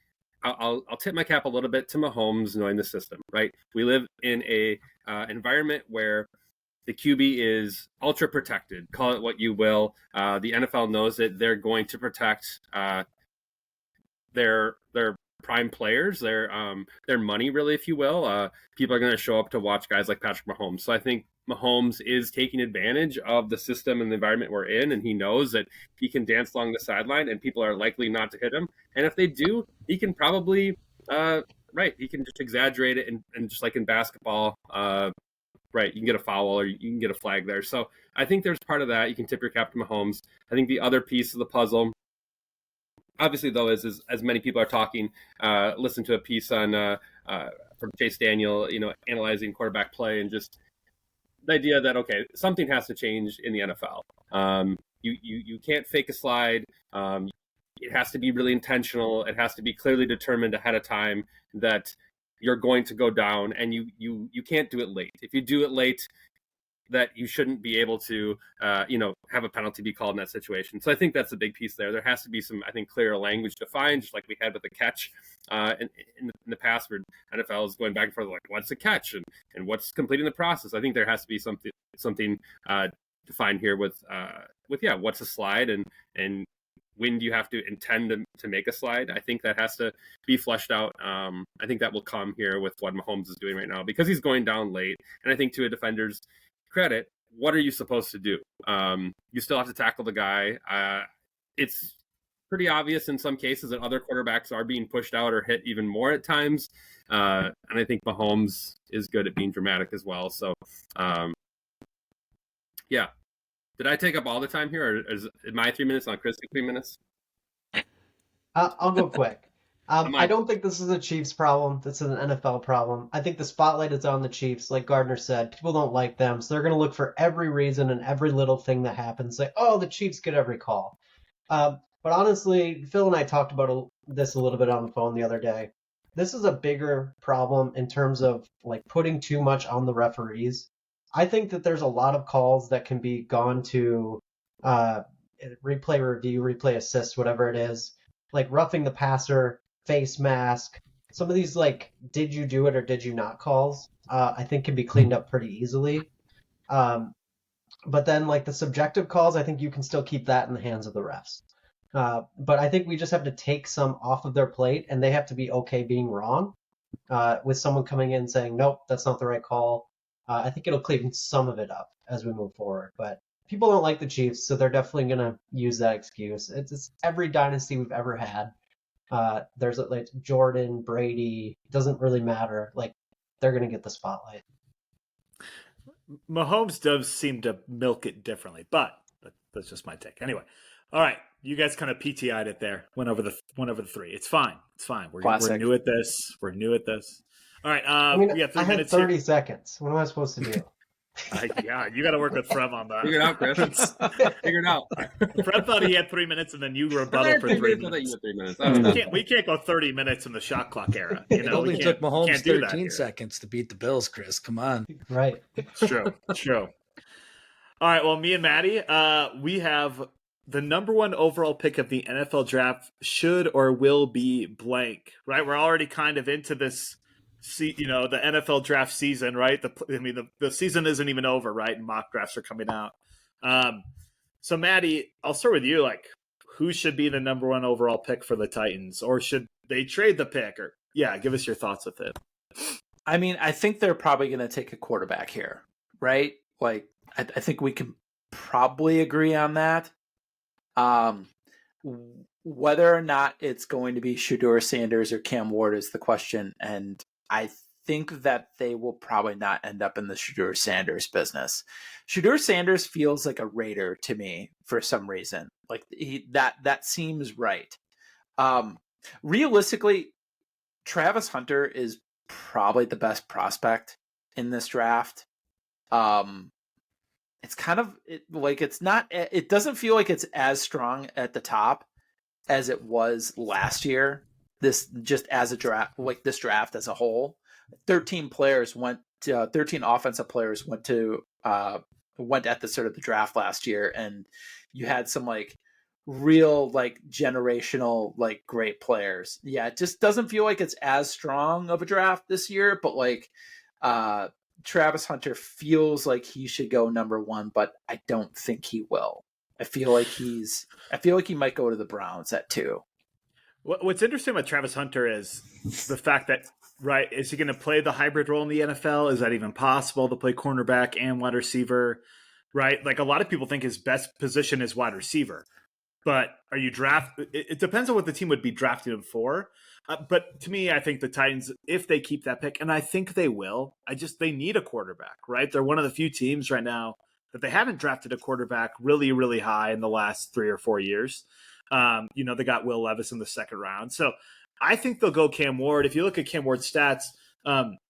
I'll tip my cap a little bit to Mahomes knowing the system, right? We live in a environment where the QB is ultra protected. Call it what you will. The NFL knows that they're going to protect their prime players, their money, really, if you will. People are going to show up to watch guys like Patrick Mahomes. So I think Mahomes is taking advantage of the system and the environment we're in, and he knows that he can dance along the sideline, and people are likely not to hit him. And if they do, he can probably, he can just exaggerate it, and just like in basketball, right, you can get a foul or you can get a flag there. So I think there's part of that. You can tip your cap to Mahomes. I think the other piece of the puzzle, obviously, though, is as many people are talking, listen to a piece on from Chase Daniel, analyzing quarterback play and just the idea that, okay, something has to change in the NFL. You can't fake a slide. It has to be really intentional. It has to be clearly determined ahead of time that you're going to go down, and you can't do it late. If you do it late, that you shouldn't be able to, have a penalty be called in that situation. So I think that's a big piece there. There has to be some, I think, clearer language defined, just like we had with the catch in the past, where NFL is going back and forth, like, what's a catch and what's completing the process. I think there has to be something defined here with what's a slide and when do you have to intend to make a slide. I think that has to be fleshed out. I think that will come here with what Mahomes is doing right now, because he's going down late. And I think, to a defender's credit, what are you supposed to do? You still have to tackle the guy. It's pretty obvious in some cases that other quarterbacks are being pushed out or hit even more at times. And I think Mahomes is good at being dramatic as well. So, yeah. Did I take up all the time here, or is my 3 minutes on Chris 3 minutes? I'll go quick. I don't think this is a Chiefs problem. This is an NFL problem. I think the spotlight is on the Chiefs. Like Gardner said, people don't like them, so they're going to look for every reason and every little thing that happens. Say, oh, the Chiefs get every call. But honestly, Phil and I talked about this a little bit on the phone the other day. This is a bigger problem in terms of like putting too much on the referees. I think that there's a lot of calls that can be gone to replay review, replay assist, whatever it is, like roughing the passer, face mask. Some of these, like, did you do it or did you not calls, I think can be cleaned up pretty easily. But then, like the subjective calls, I think you can still keep that in the hands of the refs. But I think we just have to take some off of their plate, and they have to be okay being wrong. With someone coming in saying, nope, that's not the right call. I think it'll clean some of it up as we move forward. But people don't like the Chiefs, so they're definitely going to use that excuse. It's every dynasty we've ever had. There's like Jordan, Brady, doesn't really matter. Like, they're going to get the spotlight. Mahomes does seem to milk it differently, but that's just my take. Anyway, all right, you guys kind of PTI'd it there. Went over the three. It's fine. It's fine. We're new at this. We're new at this. All right. I mean, we got 3 I had minutes 30 here. seconds. What am I supposed to do? Yeah, you got to work with Frem on that. Figure it out, Chris. Figure it out. Frem thought he had 3 minutes, and then you rebutted for 3 minutes. 3 minutes. I don't know. We can't go 30 minets in the shot clock era. You know, It only took Mahomes can't do that 13 here. seconds to beat the Bills, Chris. Come on. Right. It's true. It's true. All right. Well, me and Maddie, we have the number one overall pick of the NFL draft should or will be blank. Right. We're already kind of into this. The NFL draft season, right? The season isn't even over, right? And mock drafts are coming out. So, Maddie, I'll start with you. Like, who should be the number one overall pick for the Titans, or should they trade the pick? Or give us your thoughts with it. I mean, I think they're probably going to take a quarterback here, right? Like, I think we can probably agree on that. Whether or not it's going to be Shedeur Sanders or Cam Ward is the question, and I think that they will probably not end up in the Shedeur Sanders business. Shedeur Sanders feels like a Raider to me for some reason. Like that seems right. Realistically, Travis Hunter is probably the best prospect in this draft. It's kind of it doesn't feel like it's as strong at the top as it was last year. This just as a draft, like this draft as a whole, 13 offensive players went at the start of the draft last year, and you had some like real like generational like great players. Yeah, it just doesn't feel like it's as strong of a draft this year, but like Travis Hunter feels like he should go number one, but I don't think he will. I feel like he might go to the Browns at 2. What's interesting about Travis Hunter is the fact that, right, is he going to play the hybrid role in the NFL? Is that even possible to play cornerback and wide receiver? Right? Like, a lot of people think his best position is wide receiver. But are you it depends on what the team would be drafting him for. But to me, I think the Titans, if they keep that pick, and I think they will, they need a quarterback, right? They're one of the few teams right now that they haven't drafted a quarterback really, really high in the last 3 or 4 years. They got Will Levis in the second round. So I think they'll go Cam Ward. If you look at Cam Ward's stats,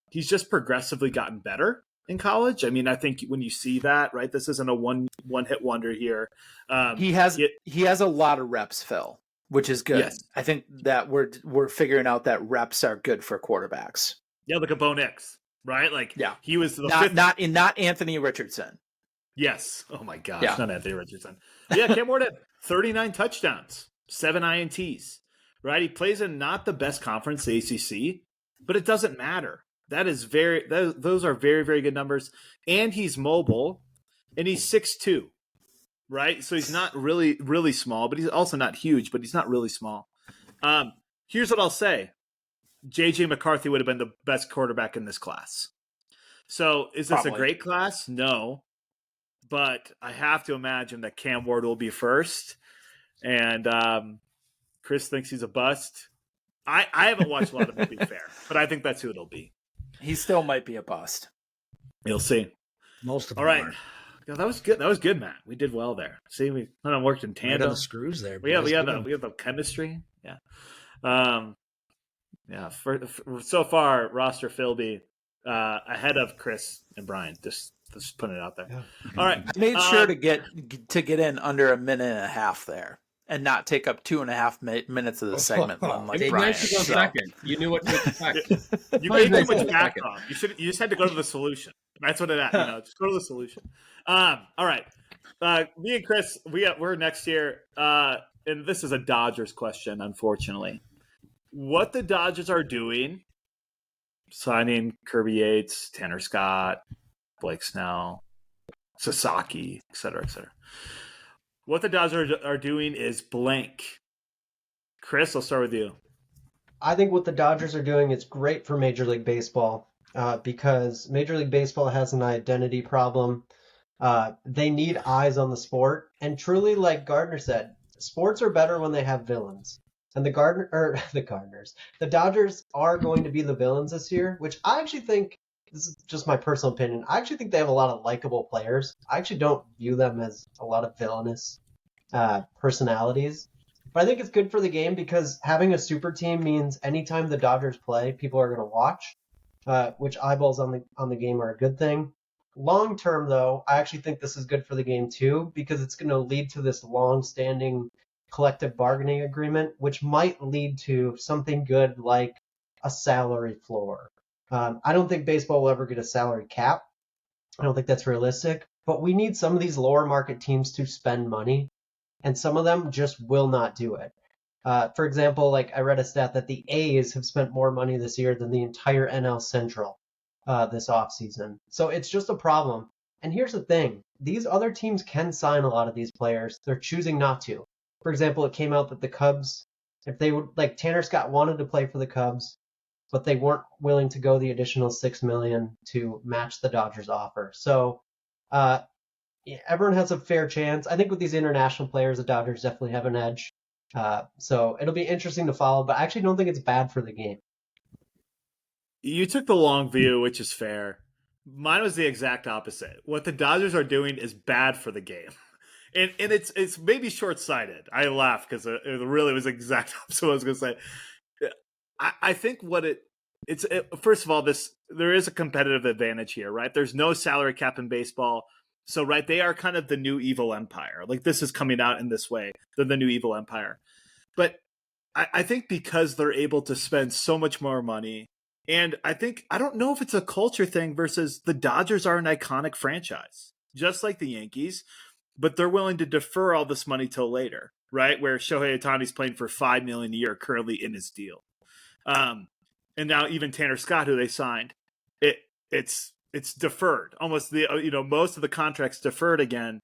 he's just progressively gotten better in college. I mean, I think when you see that, right, this isn't a one hit wonder here. He has a lot of reps, Phil, which is good. Yes. I think that we're figuring out that reps are good for quarterbacks. Yeah, look at Bo Nix, right? Like, yeah, he was the not fifth. not Anthony Richardson. Yes. Oh my gosh, yeah. Not Anthony Richardson. Yeah, Cam Ward had 39 touchdowns, 7 INTs. Right? He plays in not the best conference, the ACC, but it doesn't matter. Those are very, very good numbers. And he's mobile, and he's 6'2", right? So he's not really, really small, but he's also not huge, but he's not really small. Here's what I'll say. J.J. McCarthy would have been the best quarterback in this class. So is this Probably. a great class? No. But I have to imagine that Cam Ward will be first. And Chris thinks he's a bust. I haven't watched a lot of Movie Fair, but I think that's who it'll be. He still might be a bust. You'll see. Most of them All right. are. Yeah, that was good. That was good, Matt. We did well there. See, we kind of worked in Right tandem. on the screws there. We have boys. the chemistry. Yeah. For so far, roster Philby ahead of Chris and Brian. Just putting it out there. Yeah. All right. I made sure to get in under a minute and a half there, and not take up 2.5 minutes of the segment. Unlike It'd be Brian. nice to go second. You knew what to expect. You gave too much Second. background. You just had to go to the solution. That's what it is. Just go to the solution. All right. Me and Chris, we're next year, and this is a Dodgers question, unfortunately. What the Dodgers are doing, signing Kirby Yates, Tanner Scott, Blake Snell, Sasaki, et cetera, et cetera. What the Dodgers are doing is blank. Chris, I'll start with you. I think what the Dodgers are doing is great for Major League Baseball because Major League Baseball has an identity problem. They need eyes on the sport. And truly, like Gardner said, sports are better when they have villains. And the Dodgers are going to be the villains this year, which I actually think, this is just my personal opinion, I actually think they have a lot of likable players. I actually don't view them as a lot of villainous personalities. But I think it's good for the game because having a super team means anytime the Dodgers play, people are going to watch, which eyeballs on the game are a good thing. Long term, though, I actually think this is good for the game too because it's going to lead to this long-standing collective bargaining agreement, which might lead to something good like a salary floor. I don't think baseball will ever get a salary cap. I don't think that's realistic. But we need some of these lower market teams to spend money, and some of them just will not do it. For example, like I read a stat that the A's have spent more money this year than the entire NL Central this offseason. So it's just a problem. And here's the thing. These other teams can sign a lot of these players. They're choosing not to. For example, it came out that the Cubs, if they would, like Tanner Scott wanted to play for the Cubs, but they weren't willing to go the additional $6 million to match the Dodgers offer. So everyone has a fair chance. I think with these international players, the Dodgers definitely have an edge. So it'll be interesting to follow, but I actually don't think it's bad for the game. You took the long view, which is fair. Mine was the exact opposite. What the Dodgers are doing is bad for the game. And it's maybe short-sighted. I laugh because it really was exact opposite what I was going to say. I think first of all, there is a competitive advantage here, right? There's no salary cap in baseball. So, right, they are kind of the new evil empire. Like, this is coming out in this way. They're the new evil empire. But I think because they're able to spend so much more money, and I don't know if it's a culture thing versus the Dodgers are an iconic franchise, just like the Yankees, but they're willing to defer all this money till later, right? Where Shohei Ohtani's playing for $5 million a year currently in his deal. And now even Tanner Scott, who they signed, it's deferred. Almost most of the contracts deferred again.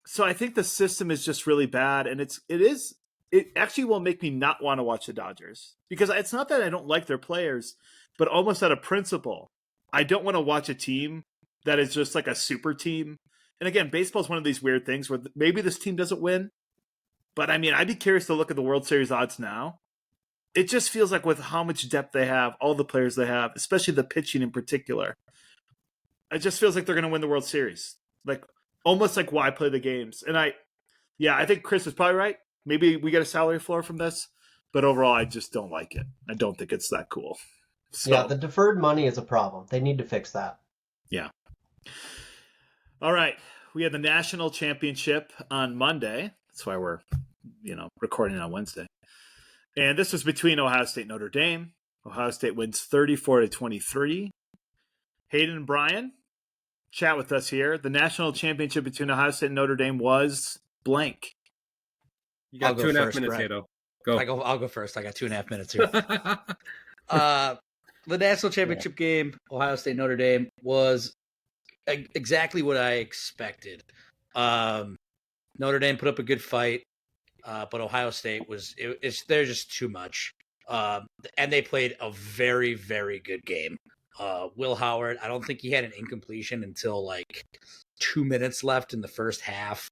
So I think the system is just really bad, and it actually will make me not want to watch the Dodgers because it's not that I don't like their players, but almost out of principle, I don't want to watch a team that is just like a super team. And again, baseball is one of these weird things where maybe this team doesn't win, but I mean, I'd be curious to look at the World Series odds now. It just feels like with how much depth they have, all the players they have, especially the pitching in particular, it just feels like they're going to win the World Series. Like, almost like why play the games? And I think Chris is probably right. Maybe we get a salary floor from this, but overall, I just don't like it. I don't think it's that cool. So, yeah, the deferred money is a problem. They need to fix that. Yeah. All right. We had the national championship on Monday. That's why we're, recording on Wednesday. And this was between Ohio State and Notre Dame. Ohio State wins 34-23. Hayden and Brian, chat with us here. The national championship between Ohio State and Notre Dame was blank. You got 2.5 minutes, Hato. Go. I'll go first. I got 2.5 minutes here. The national championship game, Ohio State Notre Dame, was exactly what I expected. Notre Dame put up a good fight, but Ohio State they're just too much. And they played a very, very good game. Will Howard, I don't think he had an incompletion until like 2 minutes left in the first half.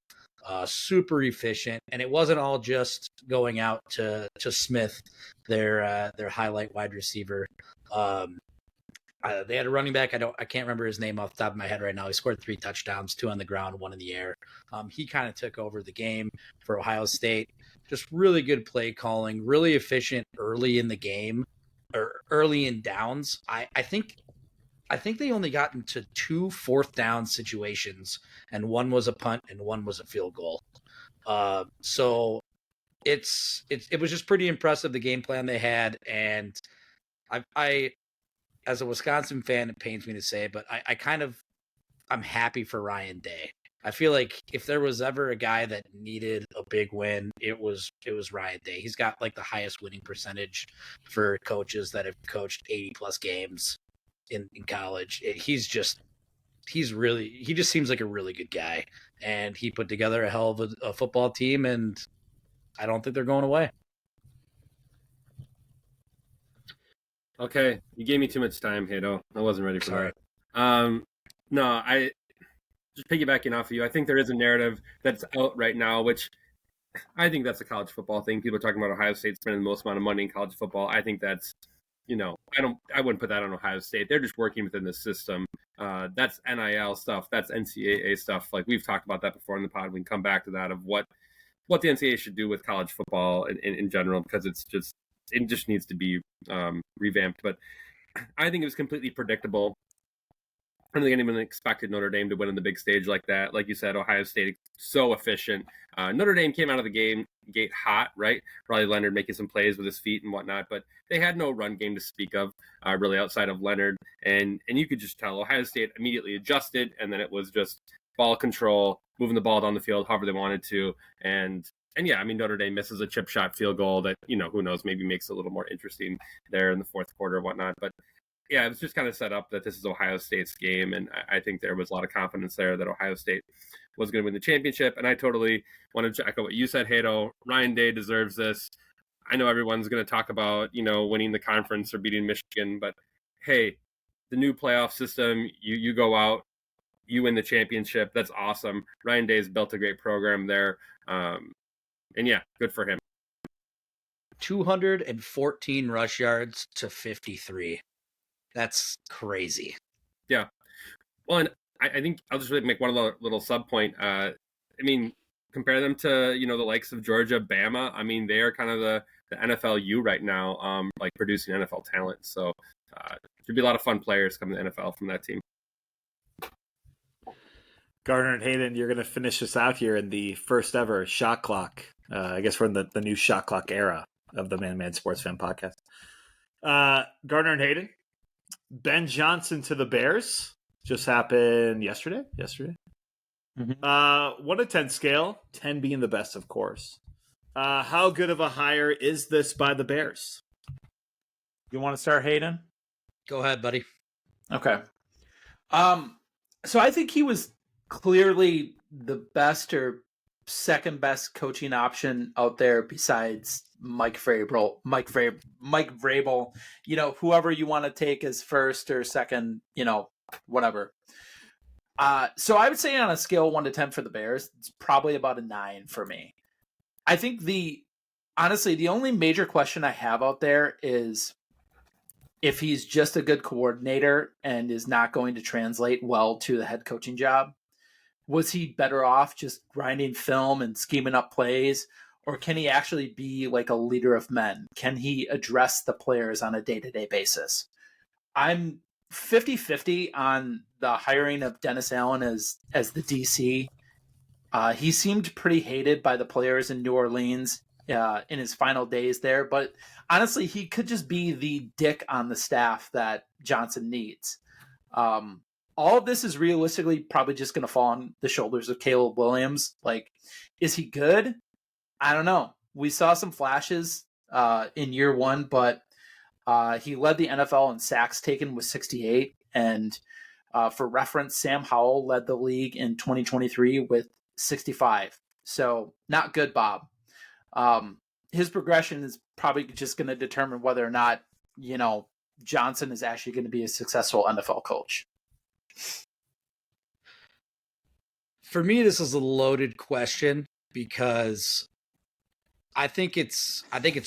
Super efficient, and it wasn't all just going out to Smith, their highlight wide receiver. They had a running back. I can't remember his name off the top of my head right now. He scored 3 touchdowns, 2 on the ground, 1 in the air. He kind of took over the game for Ohio State. Just really good play calling, really efficient early in the game, or early in downs. I think they only got into 2 fourth down situations, and 1 was a punt and 1 was a field goal. So it was just pretty impressive, the game plan they had. And I as a Wisconsin fan, it pains me to say, but I'm happy for Ryan Day. I feel like if there was ever a guy that needed a big win, it was Ryan Day. He's got like the highest winning percentage for coaches that have coached 80 plus games in college. He's he just seems like a really good guy, and he put together a hell of a football team, and I don't think they're going away. Okay, you gave me too much time, Hato. I wasn't ready for Sorry. that. No, I just piggybacking off of you. I think there is a narrative that's out right now, which I think that's a college football thing. People are talking about Ohio State spending the most amount of money in college football. I think that's, I wouldn't put that on Ohio State. They're just working within the system. That's NIL stuff. That's NCAA stuff. Like we've talked about that before in the pod. We can come back to that of what the NCAA should do with college football in general, because it just needs to be revamped. But I think it was completely predictable. I don't think anyone expected Notre Dame to win on the big stage like that. Like you said, Ohio State, so efficient. Notre Dame came out of the gate hot, right? Riley Leonard making some plays with his feet and whatnot, but they had no run game to speak of, really outside of Leonard. And you could just tell Ohio State immediately adjusted, and then it was just ball control, moving the ball down the field however they wanted to. And yeah, I mean, Notre Dame misses a chip shot field goal that, who knows, maybe makes it a little more interesting there in the fourth quarter or whatnot. But yeah, it was just kind of set up that this is Ohio State's game, and I think there was a lot of confidence there that Ohio State was going to win the championship. And I totally wanted to echo what you said, Hato. Ryan Day deserves this. I know everyone's going to talk about, winning the conference or beating Michigan, but hey, the new playoff system, you go out, you win the championship. That's awesome. Ryan Day's built a great program there. And yeah, good for him. 214 rush yards to 53. That's crazy. Yeah. Well, and I think I'll just really make one little sub point. I mean, compare them to, the likes of Georgia, Bama. I mean, they are kind of the NFL U right now, like producing NFL talent. So should be a lot of fun players coming to the NFL from that team. Gardner and Hayden, you're going to finish us out here in the first ever Shot Clock. I guess we're in the new Shot Clock era of the Man Sports Fan podcast. Gardner and Hayden, Ben Johnson to the Bears just happened yesterday. Mm-hmm. 1 to 10 scale, 10 being the best, of course. How good of a hire is this by the Bears? You want to start, Hayden? Go ahead, buddy. Okay. So I think he was clearly the best or second best coaching option out there besides Mike Vrabel, whoever you want to take as first or second, whatever. So I would say on a scale of 1 to 10 for the Bears, it's probably about a 9 for me. I think honestly, the only major question I have out there is if he's just a good coordinator and is not going to translate well to the head coaching job. Was he better off just grinding film and scheming up plays? Or can he actually be like a leader of men? Can he address the players on a day-to-day basis? I'm 50-50 on the hiring of Dennis Allen as the DC. He seemed pretty hated by the players in New Orleans in his final days there. But honestly, he could just be the dick on the staff that Johnson needs. All of this is realistically probably just going to fall on the shoulders of Caleb Williams. Like, is he good? I don't know. We saw some flashes in year one, but he led the NFL in sacks taken with 68. And for reference, Sam Howell led the league in 2023 with 65. So not good, Bob. His progression is probably just going to determine whether or not, Johnson is actually going to be a successful NFL coach. For me, this is a loaded question because I think it's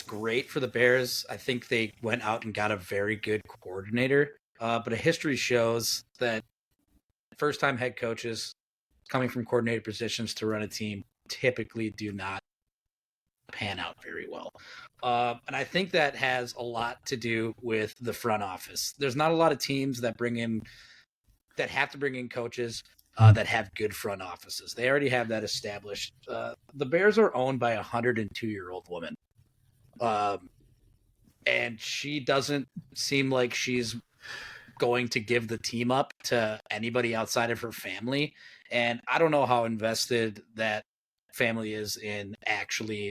great for the Bears. I think they went out and got a very good coordinator. But history shows that first-time head coaches coming from coordinator positions to run a team typically do not pan out very well. And I think that has a lot to do with the front office. There's not a lot of teams that have to bring in coaches that have good front offices. They already have that established. The Bears are owned by a 102-year-old woman. And she doesn't seem like she's going to give the team up to anybody outside of her family. And I don't know how invested that family is in actually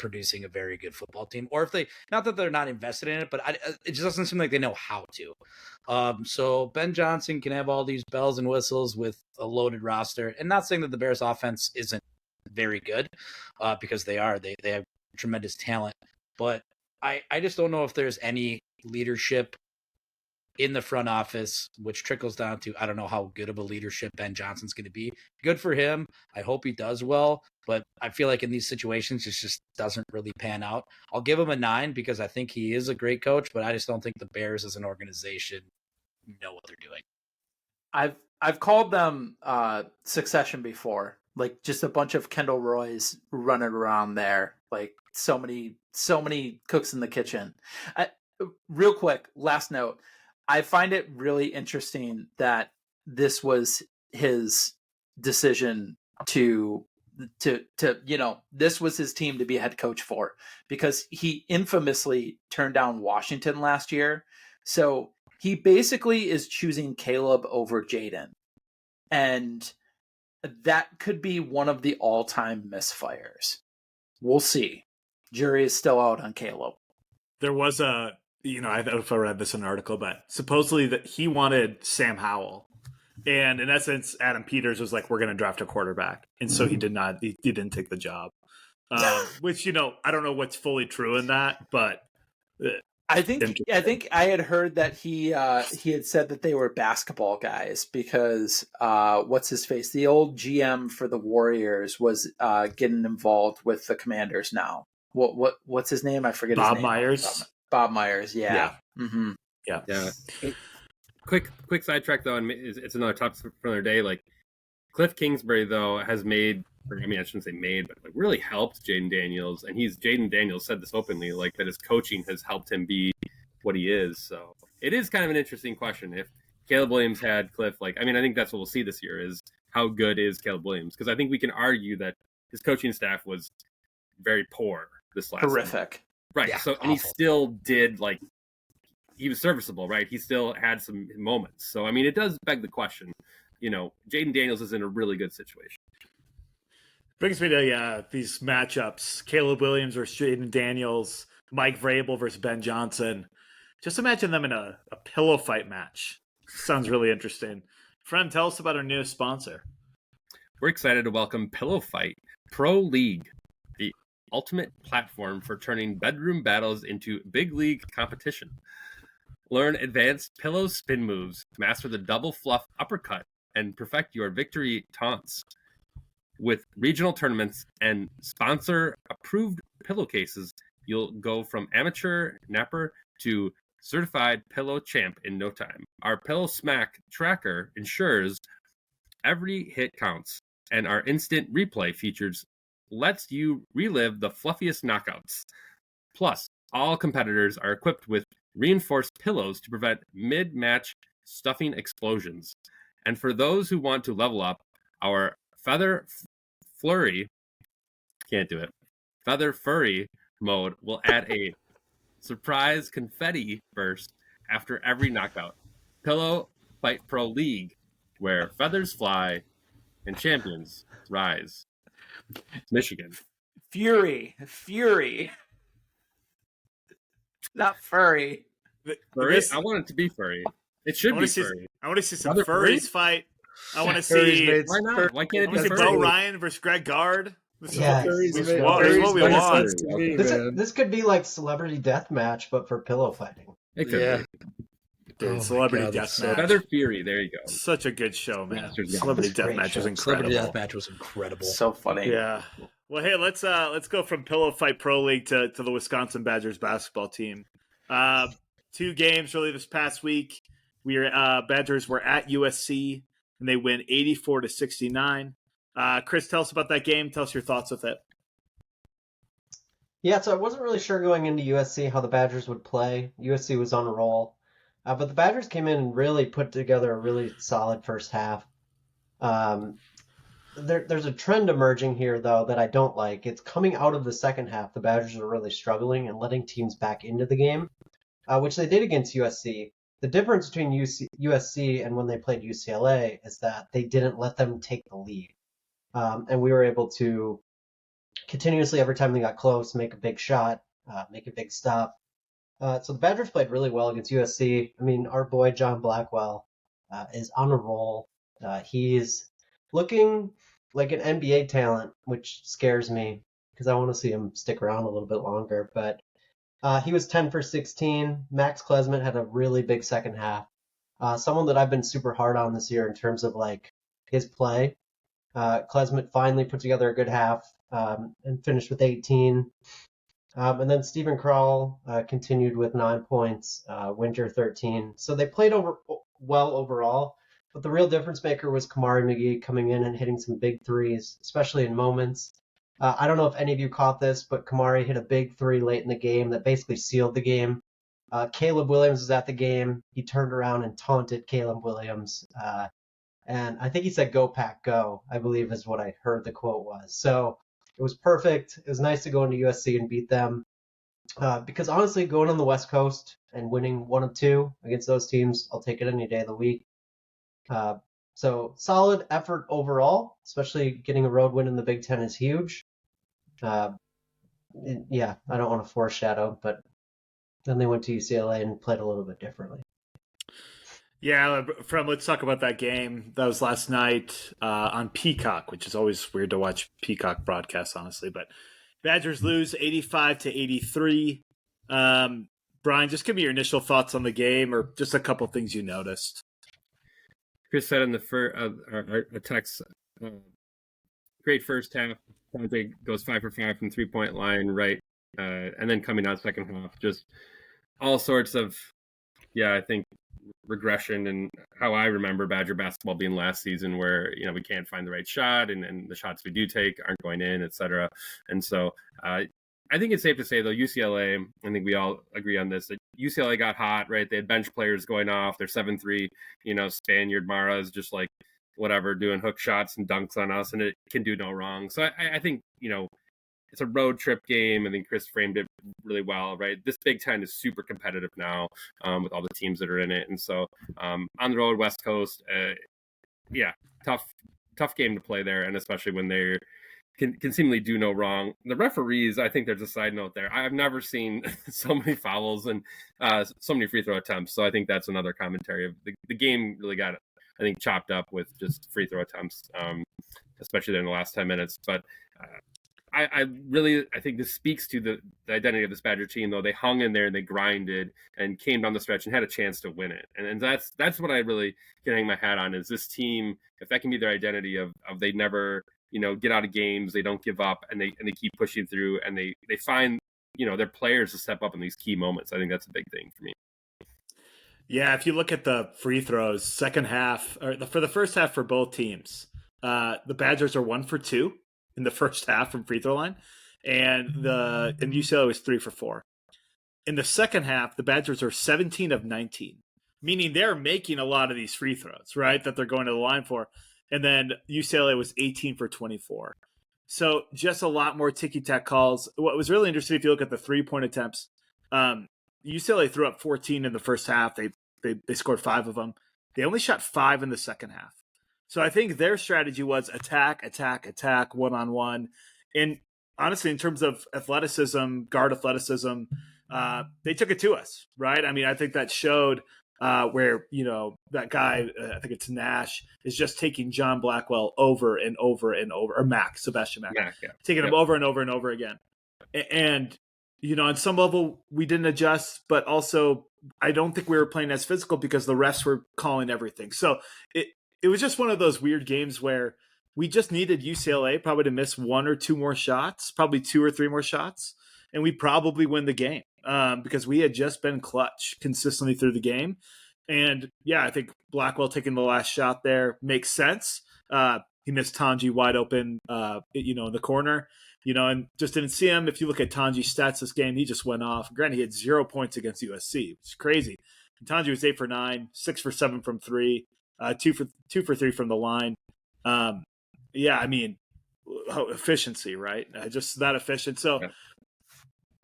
producing a very good football team, or if they, not that they're not invested in it, but it just doesn't seem like they know how to. So Ben Johnson can have all these bells and whistles with a loaded roster, and not saying that the Bears offense isn't very good, because they have tremendous talent, but I just don't know if there's any leadership in the front office, which trickles down to, I don't know how good of a leadership Ben Johnson's going to be. Good for him. I hope he does well, but I feel like in these situations, it just doesn't really pan out. I'll give him a 9 because I think he is a great coach, but I just don't think the Bears as an organization know what they're doing. I've called them Succession before, like just a bunch of Kendall Roys running around there, like so many cooks in the kitchen. Real quick, last note. I find it really interesting that this was his decision to this was his team to be a head coach for, because he infamously turned down Washington last year. So he basically is choosing Caleb over Jaden. And that could be one of the all-time misfires. We'll see. Jury is still out on Caleb. There was I don't know if I read this in an article, but supposedly that he wanted Sam Howell. And in essence, Adam Peters was like, we're going to draft a quarterback. And so he didn't take the job. Which, I don't know what's fully true in that, but I think I had heard that he had said that they were basketball guys because what's his face? The old GM for the Warriors was getting involved with the Commanders now. What's his name? I forget his name. Bob Myers. Bob Myers, yeah. Mm-hmm. Yeah. Quick sidetrack though, and it's another topic for another day. Like Cliff Kingsbury though has made, I shouldn't say made, but like really helped Jaden Daniels, and Jaden Daniels said this openly, like that his coaching has helped him be what he is. So it is kind of an interesting question. If Caleb Williams had Cliff, I think that's what we'll see this year is how good is Caleb Williams, because I think we can argue that his coaching staff was very poor this last horrific season. Right. Yeah, so and he still did he was serviceable, right? He still had some moments. So it does beg the question. Jaden Daniels is in a really good situation. Brings me to these matchups: Caleb Williams versus Jaden Daniels, Mike Vrabel versus Ben Johnson. Just imagine them in a pillow fight match. Sounds really interesting. Friend, tell us about our newest sponsor. We're excited to welcome Pillow Fight Pro League, the ultimate platform for turning bedroom battles into big league competition. Learn advanced pillow spin moves, master the double fluff uppercut, and perfect your victory taunts. With regional tournaments and sponsor-approved pillowcases, you'll go from amateur napper to certified pillow champ in no time. Our Pillow Smack tracker ensures every hit counts, and our instant replay features lets you relive the fluffiest knockouts. Plus, all competitors are equipped with reinforced pillows to prevent mid-match stuffing explosions. And for those who want to level up, our Feather Furry mode will add a surprise confetti burst after every knockout. Pillow Fight Pro League, where feathers fly and champions rise. Michigan. Fury, not furry. Furry? I want it to be furry. It should be furry. I want to see some Other furries fight. I want to see. Why not? Why can't it be Bo furry? Ryan versus Greg Gard. This Yes. is what we want. This could be like Celebrity Deathmatch, but for pillow fighting. It could be. Dude, Celebrity Deathmatch. Feather Fury. There you go. Such a good show, man. Masters, yeah. Celebrity That's a great Deathmatch show. was incredible. Celebrity Deathmatch was incredible. So funny. Yeah. Well, hey, let's go from Pillow Fight Pro League to the Wisconsin Badgers basketball team. 2 games really this past week. Badgers were at USC and they win 84-69. Chris, tell us about that game. Tell us your thoughts with it. Yeah, so I wasn't really sure going into USC how the Badgers would play. USC was on a roll. But the Badgers came in and really put together a really solid first half. There's a trend emerging here, though, that I don't like. It's coming out of the second half. The Badgers are really struggling and letting teams back into the game, which they did against USC. The difference between USC and when they played UCLA is that they didn't let them take the lead. And we were able to continuously every time they got close, make a big shot, make a big stop. So the Badgers played really well against USC. I mean, our boy John Blackwell is on a roll. He's looking like an NBA talent, which scares me because I want to see him stick around a little bit longer. But he was 10 for 16. Max Klesmit had a really big second half. Someone that I've been super hard on this year in terms of like his play. Klesmit finally put together a good half and finished with 18. And then Stephen Crowell continued with 9 points, Winter 13. So they played well overall, but the real difference maker was Kamari McGee coming in and hitting some big threes, especially in moments. I don't know if any of you caught this, but Kamari hit a big three late in the game that basically sealed the game. Caleb Williams was at the game. He turned around and taunted Caleb Williams. And I think he said, "Go Pack, go," I believe is what I heard the quote was. So it was perfect. It was nice to go into USC and beat them. Because honestly, going on the West Coast and winning 1 of 2 against those teams, I'll take it any day of the week. So solid effort overall, especially getting a road win in the Big Ten is huge. Yeah, I don't want to foreshadow, but then they went to UCLA and played a little bit differently. Yeah, let's talk about that game. That was last night on Peacock, which is always weird to watch Peacock broadcasts, honestly. But Badgers lose 85-83. Brian, just give me your initial thoughts on the game, or just a couple things you noticed. Chris said in the text, great first half. Conte goes 5 for 5 from 3-point line, right? And then coming out second half, just all sorts of, I think regression and how I remember Badger basketball being last season, where we can't find the right shot, and the shots we do take aren't going in, etc. And so I think it's safe to say, though, UCLA, I think we all agree on this, that UCLA got hot, right? They had bench players going off. They're 7-3, Spaniard Mara's just like whatever, doing hook shots and dunks on us, and it can do no wrong. So I think, it's a road trip game. I think Chris framed it really well, right? This Big Ten is super competitive now with all the teams that are in it. And so on the road, West Coast, tough game to play there, and especially when they can seemingly do no wrong. The referees, I think there's a side note there. I've never seen so many fouls and so many free throw attempts. So I think that's another commentary of the game really got, I think, chopped up with just free throw attempts, especially in the last 10 minutes. But I think this speaks to the identity of this Badger team, though. They hung in there and they grinded and came down the stretch and had a chance to win it. And that's what I really can hang my hat on, is this team, if that can be their identity of they never, get out of games, they don't give up, and they keep pushing through, and they find, their players to step up in these key moments. I think that's a big thing for me. Yeah, if you look at the free throws, second half, or for the first half for both teams, the Badgers are 1 for 2 in the first half from free throw line, and UCLA was 3 for 4. In the second half, the Badgers are 17 of 19, meaning they're making a lot of these free throws, right, that they're going to the line for. And then UCLA was 18 for 24. So just a lot more ticky-tack calls. What was really interesting, if you look at the 3-point attempts, UCLA threw up 14 in the first half. They scored 5 of them. They only shot 5 in the second half. So I think their strategy was attack, one-on-one. And honestly, in terms of athleticism, guard athleticism, they took it to us, right? I mean, I think that showed where, that guy, I think it's Nash, is just taking John Blackwell over and over and over, or Sebastian Mack, taking him over and over and over again. And, on some level, we didn't adjust, but also I don't think we were playing as physical because the refs were calling everything. So it was just one of those weird games where we just needed UCLA probably to miss 1 or 2 more shots, probably 2 or 3 more shots, and we'd probably win the game because we had just been clutch consistently through the game. And, I think Blackwell taking the last shot there makes sense. He missed Tanji wide open, in the corner, and just didn't see him. If you look at Tanji's stats this game, he just went off. Granted, he had 0 points against USC. It's crazy. And Tanji was 8 for 9, 6 for 7 from 3. 2 for 3 from the line. I mean, efficiency, right? Just that efficient. So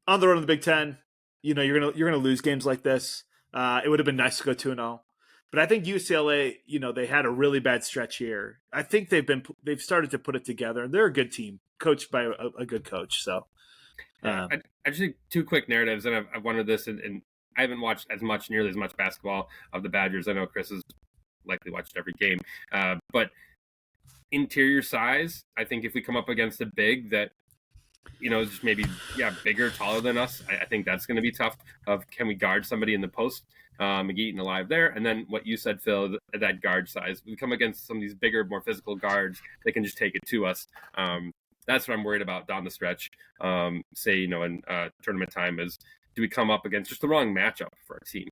on the road in the Big Ten, you're gonna lose games like this. It would have been nice to go 2-0. But I think UCLA, they had a really bad stretch here. I think they've started to put it together, and they're a good team, coached by a good coach. So, I just think two quick narratives, and I've wondered this, and I haven't watched nearly as much basketball of the Badgers. I know Chris has likely watched every game, but interior size, I think if we come up against a big that just maybe bigger, taller than us, I think that's going to be tough. Can we guard somebody in the post, and get eaten alive there? And then what you said, Phil, that guard size, we come against some of these bigger, more physical guards, they can just take it to us. That's what I'm worried about down the stretch. In tournament time is, do we come up against just the wrong matchup for our team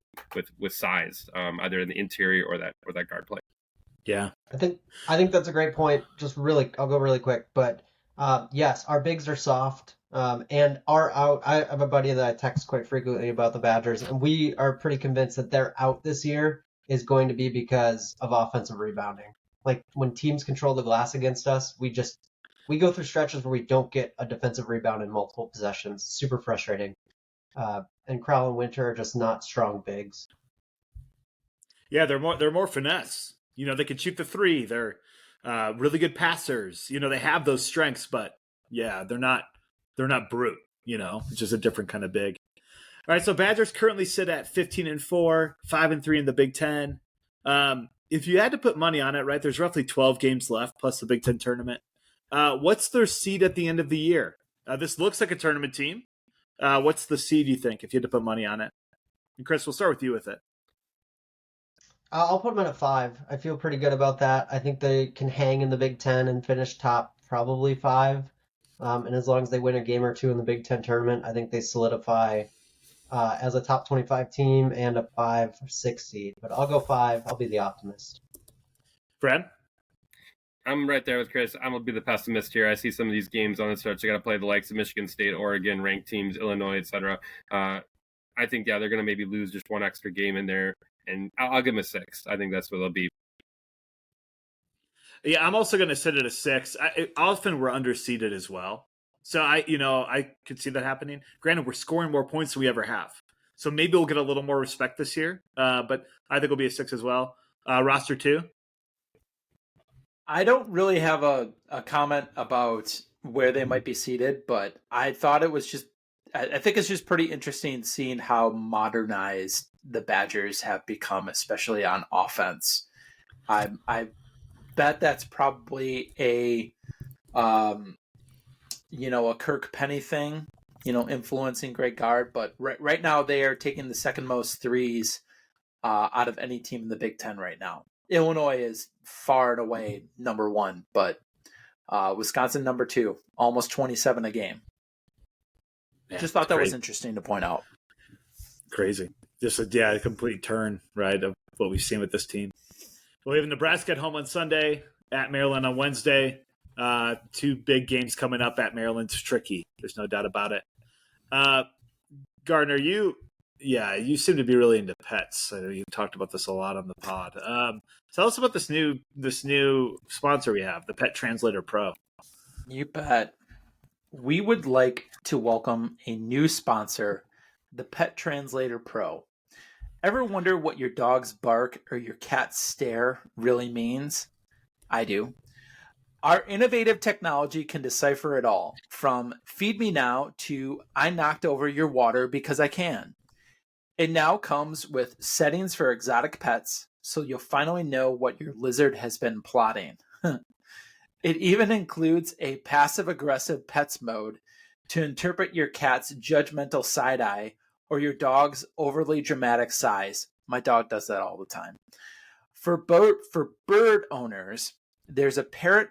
with size, either in the interior or that guard play? Yeah, I think that's a great point. I'll go really quick, but yes, our bigs are soft, and are out. I have a buddy that I text quite frequently about the Badgers, and we are pretty convinced that their out this year is going to be because of offensive rebounding. Like when teams control the glass against us, we go through stretches where we don't get a defensive rebound in multiple possessions. Super frustrating. And Crowell and Winter are just not strong bigs. Yeah, they're more finesse. They can shoot the three. They're really good passers. They have those strengths, but yeah, they're not brute. It's just a different kind of big. All right, so Badgers currently sit at 15-4, 5-3 in the Big Ten. If you had to put money on it, right, there's roughly 12 games left plus the Big Ten tournament. What's their seed at the end of the year? This looks like a tournament team. What's the seed, you think, if you had to put money on it? And Chris, we'll start with you with it. I'll put them at 5. I feel pretty good about that. I think they can hang in the Big Ten and finish top probably 5. And as long as they win a game or two in the Big Ten tournament, I think they solidify as a top 25 team and a 5 or 6 seed. But I'll go 5. I'll be the optimist. Brad? I'm right there with Chris. I'm going to be the pessimist here. I see some of these games on the stretch. They got to play the likes of Michigan State, Oregon, ranked teams, Illinois, etc. I think, they're going to maybe lose just one extra game in there. And I'll give them a 6. I think that's what they'll be. Yeah, I'm also going to sit at a 6. Often we're underseeded as well. So I could see that happening. Granted, we're scoring more points than we ever have. So maybe we'll get a little more respect this year. But I think it'll be a 6 as well. Roster 2? I don't really have a comment about where they might be seated, but I thought it was just, I think it's just pretty interesting seeing how modernized the Badgers have become, especially on offense. I bet that's probably a Kirk Penny thing, influencing Greg Gard. But right now they are taking the second most threes out of any team in the Big Ten right now. Illinois is far and away number 1, but Wisconsin number 2, almost 27 a game. Yeah, just thought that crazy. was interesting to point out. Crazy. Just a complete turn, right, of what we've seen with this team. We have Nebraska at home on Sunday, at Maryland on Wednesday. 2 big games coming up at Maryland's tricky. There's no doubt about it. Gardner, you seem to be really into pets. I know you talked about this a lot on the pod. Tell us about this new sponsor we have, the Pet Translator Pro. You bet. We would like to welcome a new sponsor, the Pet Translator Pro. Ever wonder what your dog's bark or your cat's stare really means? I do. Our innovative technology can decipher it all, from feed me now to I knocked over your water because I can. It now comes with settings for exotic pets, so you'll finally know what your lizard has been plotting. It even includes a passive-aggressive pets mode to interpret your cat's judgmental side eye or your dog's overly dramatic sighs. My dog does that all the time. For bird owners, there's a parrot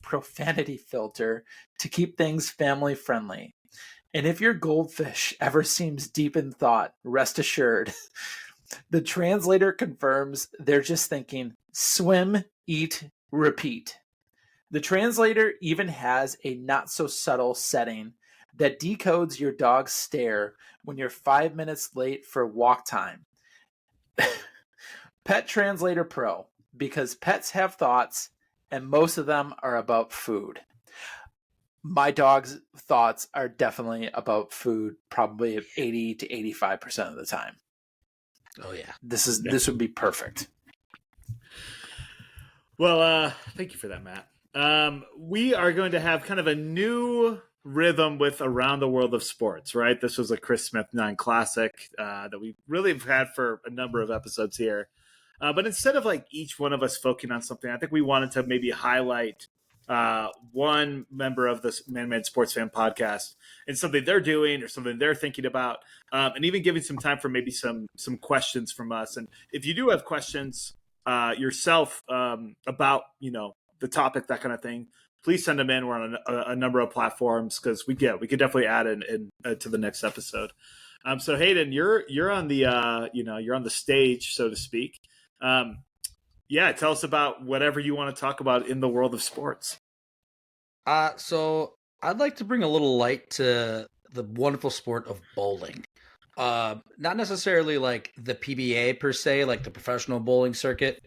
profanity filter to keep things family friendly. And if your goldfish ever seems deep in thought, rest assured, the translator confirms they're just thinking, swim, eat, repeat. The translator even has a not-so-subtle setting that decodes your dog's stare when you're 5 minutes late for walk time. Pet Translator Pro, because pets have thoughts, and most of them are about food. My dog's thoughts are definitely about food, probably 80 to 85% of the time. Oh yeah. This would be perfect. Well, thank you for that, Matt. We are going to have kind of a new rhythm with Around the World of Sports, right? This was a Chris Smith 9 classic that we really have had for a number of episodes here. But instead of like each one of us focusing on something, I think we wanted to maybe highlight one member of this Man-Made Sports Fan podcast and something they're doing or something they're thinking about, and even giving some time for maybe some questions from us. And if you do have questions yourself about the topic, that kind of thing, please send them in. We're on a number of platforms because we could definitely add in to the next episode. So Hayden, you're on the you're on the stage, so to speak. Yeah, tell us about whatever you want to talk about in the world of sports. So I'd like to bring a little light to the wonderful sport of bowling. Not necessarily like the PBA per se, like the professional bowling circuit.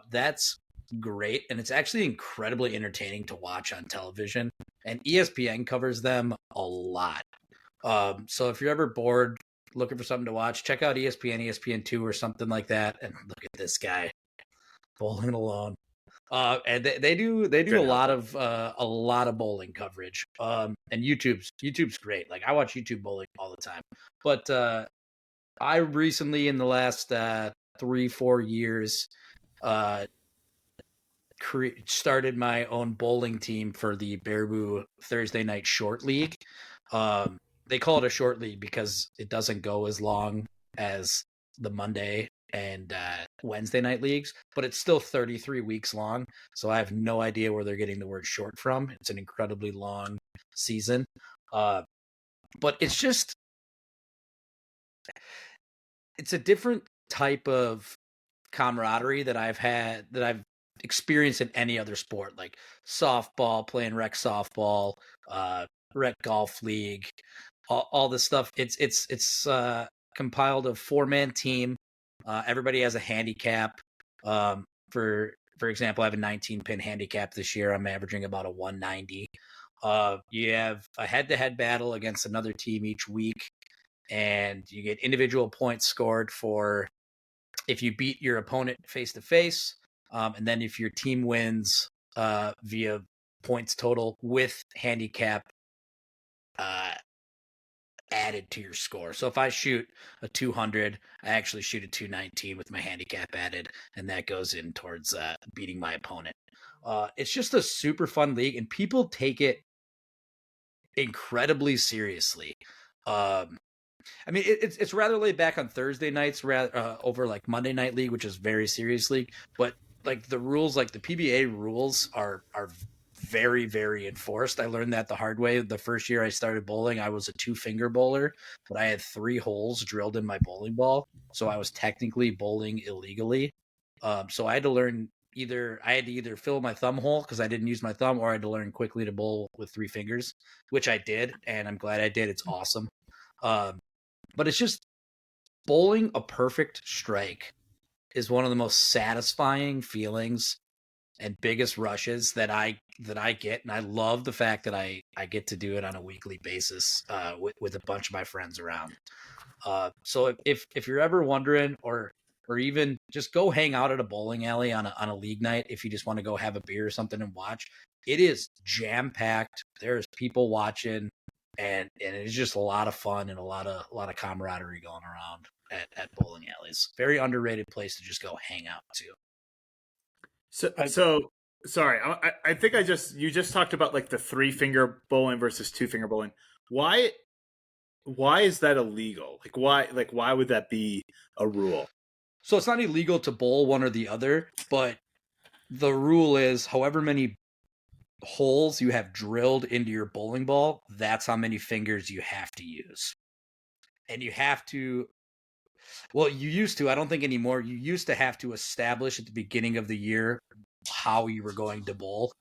That's great, and it's actually incredibly entertaining to watch on television. And ESPN covers them a lot. So if you're ever bored looking for something to watch, check out ESPN, ESPN2, or something like that. And look at this guy bowling alone. And they do a lot of bowling coverage. And YouTube's great. Like I watch YouTube bowling all the time. But I recently, in the last 3-4 years, started my own bowling team for the Baraboo Thursday Night Short League. They call it a short league because it doesn't go as long as the Monday and Wednesday night leagues, but it's still 33 weeks long. So I have no idea where they're getting the word short from. It's an incredibly long season. But it's a different type of camaraderie that I've experienced in any other sport, like softball, playing rec softball, rec golf league, all this stuff. It's compiled of 4-man team. Everybody has a handicap. For example, I have a 19-pin handicap this year. I'm averaging about a 190. You have a head-to-head battle against another team each week, and you get individual points scored for if you beat your opponent face-to-face, and then if your team wins via points total with handicap added to your score. So if I shoot a 200, I actually shoot a 219 with my handicap added, and that goes in towards beating my opponent. It's just a super fun league, and people take it incredibly seriously. I mean, it's rather laid back on Thursday nights, over like Monday Night League, which is very serious league. But like the rules, like the PBA rules, are very, very enforced. I learned that the hard way. The first year I started bowling, I was a 2-finger bowler, but I had 3 holes drilled in my bowling ball, so I was technically bowling illegally. So I had to learn either fill my thumb hole because I didn't use my thumb, or I had to learn quickly to bowl with 3 fingers, which I did, and I'm glad I did. It's awesome. But it's just bowling a perfect strike is one of the most satisfying feelings and biggest rushes that I get, and I love the fact that I get to do it on a weekly basis with a bunch of my friends around. So if you're ever wondering, or even just go hang out at a bowling alley on a league night, if you just want to go have a beer or something and watch, it is jam packed. There's people watching, and it's just a lot of fun and a lot of camaraderie going around at bowling alleys. Very underrated place to just go hang out to. So sorry, I think you just talked about like the 3-finger bowling versus 2-finger bowling. Why is that illegal? Like why would that be a rule? So it's not illegal to bowl one or the other, but the rule is however many holes you have drilled into your bowling ball, that's how many fingers you have to use. And you have to, well, you used to, I don't think anymore, you used to have to establish at the beginning of the year how you were going to bowl,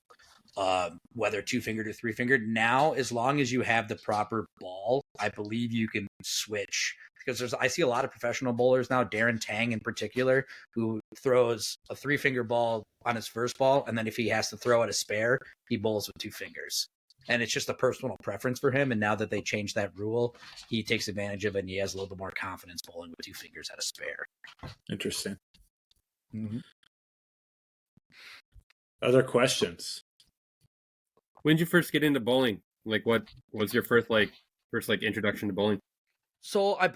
whether 2-fingered or 3-fingered. Now, as long as you have the proper ball, I believe you can switch. Because I see a lot of professional bowlers now, Darren Tang in particular, who throws a 3-finger ball on his first ball, and then if he has to throw at a spare, he bowls with 2 fingers. And it's just a personal preference for him. And now that they changed that rule, he takes advantage of it, and he has a little bit more confidence bowling with 2 fingers at a spare. Interesting. Mm-hmm. Other questions? When did you first get into bowling? Like, what was your first introduction to bowling? So I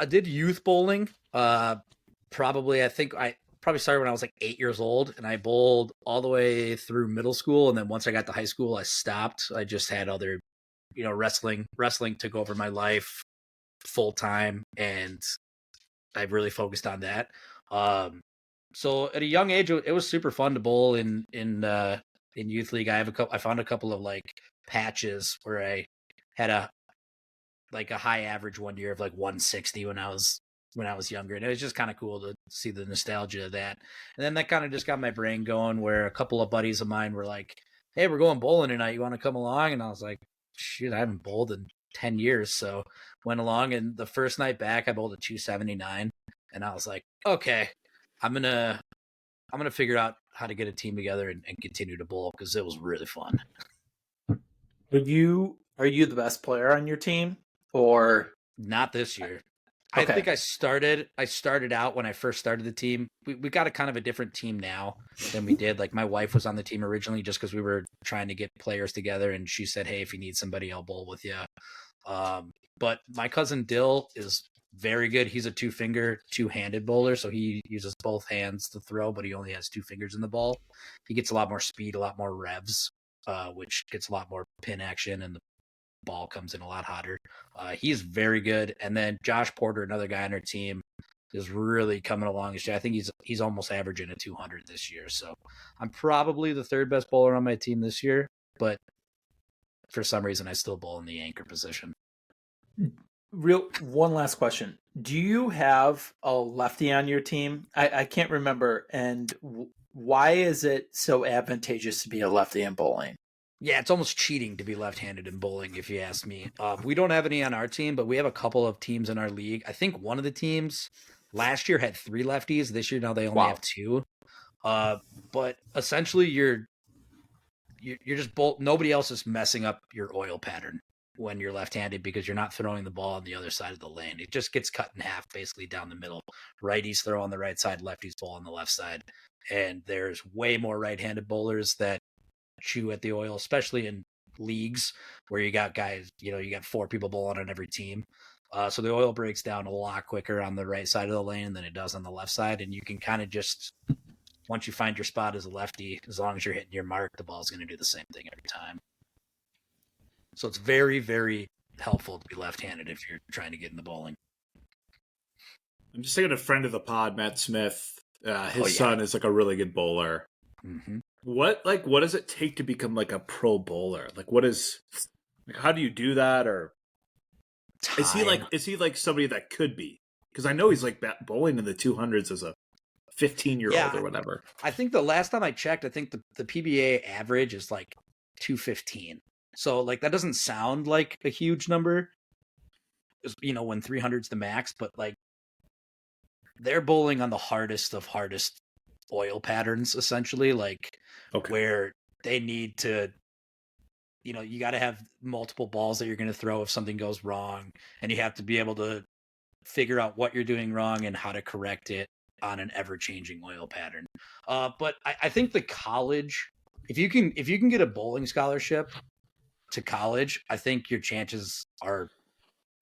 did youth bowling. I think I probably started when I was like 8 years old, and I bowled all the way through middle school. And then once I got to high school, I stopped. I just had other, wrestling. Wrestling took over my life full time, and I really focused on that. So at a young age, it was super fun to bowl in youth league. I found a couple of like patches where I had a high average one year of like 160 when I was younger, and it was just kind of cool to see the nostalgia of that. And then that kind of just got my brain going, where a couple of buddies of mine were like, "Hey, we're going bowling tonight. You want to come along?" And I was like, "Shoot, I haven't bowled in 10 years." So went along, and the first night back, I bowled a 279, and I was like, "Okay, I'm gonna figure out how to get a team together and continue to bowl," because it was really fun. Are you the best player on your team, or Not this year. Okay. I think I started out when I first started the team. We got a kind of a different team now than we did. Like, my wife was on the team originally just because we were trying to get players together, and she said, "Hey, if you need somebody, I'll bowl with you." But my cousin Dill is very good. He's a two-handed bowler, so he uses both hands to throw, but he only has 2 fingers in the ball. He gets a lot more speed, a lot more revs, which gets a lot more pin action, and the ball comes in a lot hotter. He's very good. And then Josh Porter, another guy on our team, is really coming along. I think he's almost averaging a 200 this year. So I'm probably the third best bowler on my team this year, but for some reason I still bowl in the anchor position. one last question? Do you have a lefty on your team? I can't remember. And why is it so advantageous to be a lefty in bowling? Yeah, it's almost cheating to be left-handed in bowling, if you ask me. We don't have any on our team, but we have a couple of teams in our league. I think one of the teams last year had 3 lefties. This year, now they only have 2. But essentially, you're just nobody else is messing up your oil pattern when you're left-handed, because you're not throwing the ball on the other side of the lane. It just gets cut in half, basically down the middle. Righties throw on the right side, lefties bowl on the left side. And there's way more right-handed bowlers that chew at the oil, especially in leagues where you got guys, you got 4 people bowling on every team. So the oil breaks down a lot quicker on the right side of the lane than it does on the left side. And you can kind of just, once you find your spot as a lefty, as long as you're hitting your mark, the ball's going to do the same thing every time. So it's very, very helpful to be left-handed if you're trying to get in the bowling. I'm just thinking a friend of the pod, Matt Smith. His son is like a really good bowler. Mm-hmm. What does it take to become like a pro bowler? How do you do that? Or is he like somebody that could be? Because I know he's like bowling in the 200s as a 15-year-old or whatever. I think the last time I checked, I think the PBA average is like 215. So like that doesn't sound like a huge number, when 300's the max, but like they're bowling on the hardest of hardest oil patterns, essentially, where they need to, you got to have multiple balls that you're going to throw if something goes wrong, and you have to be able to figure out what you're doing wrong and how to correct it on an ever-changing oil pattern. But I think the college, if you can get a bowling scholarship to college, I think your chances are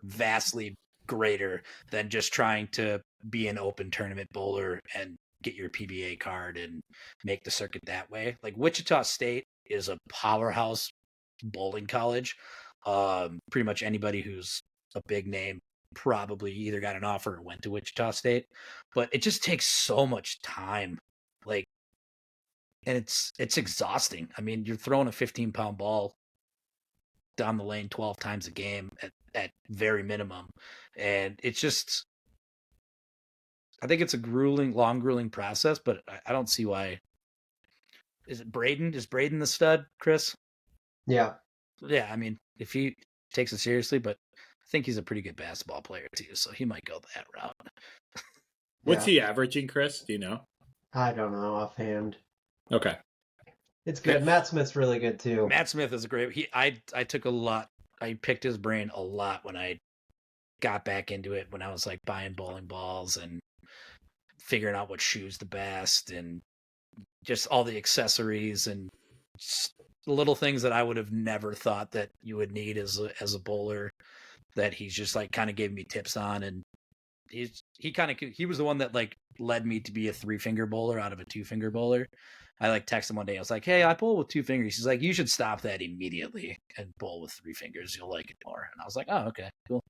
vastly greater than just trying to be an open tournament bowler and get your PBA card and make the circuit that way. Like Wichita State is a powerhouse bowling college. Pretty much anybody who's a big name probably either got an offer or went to Wichita State, but it just takes so much time. And it's exhausting. I mean, you're throwing a 15-pound ball down the lane 12 times a game at very minimum. And it's just, I think it's a long grueling process, but I don't see why. Is it Braden? Is Braden the stud, Chris? Yeah. Yeah, I mean, if he takes it seriously, but I think he's a pretty good basketball player too, so he might go that route. What's he averaging, Chris? Do you know? I don't know offhand. Okay. It's good. Matt Smith's really good too. Matt Smith is great. I took a lot. I picked his brain a lot when I got back into it, when I was like buying bowling balls and figuring out what shoes the best and just all the accessories and little things that I would have never thought that you would need as a bowler, that he's just like kind of gave me tips on. And he was the one that like led me to be a 3-finger bowler out of a 2-finger bowler. I like texted him one day. I was like, "Hey, I bowl with 2 fingers." He's like, "You should stop that immediately and bowl with 3 fingers. You'll like it more." And I was like, "Oh, okay, cool."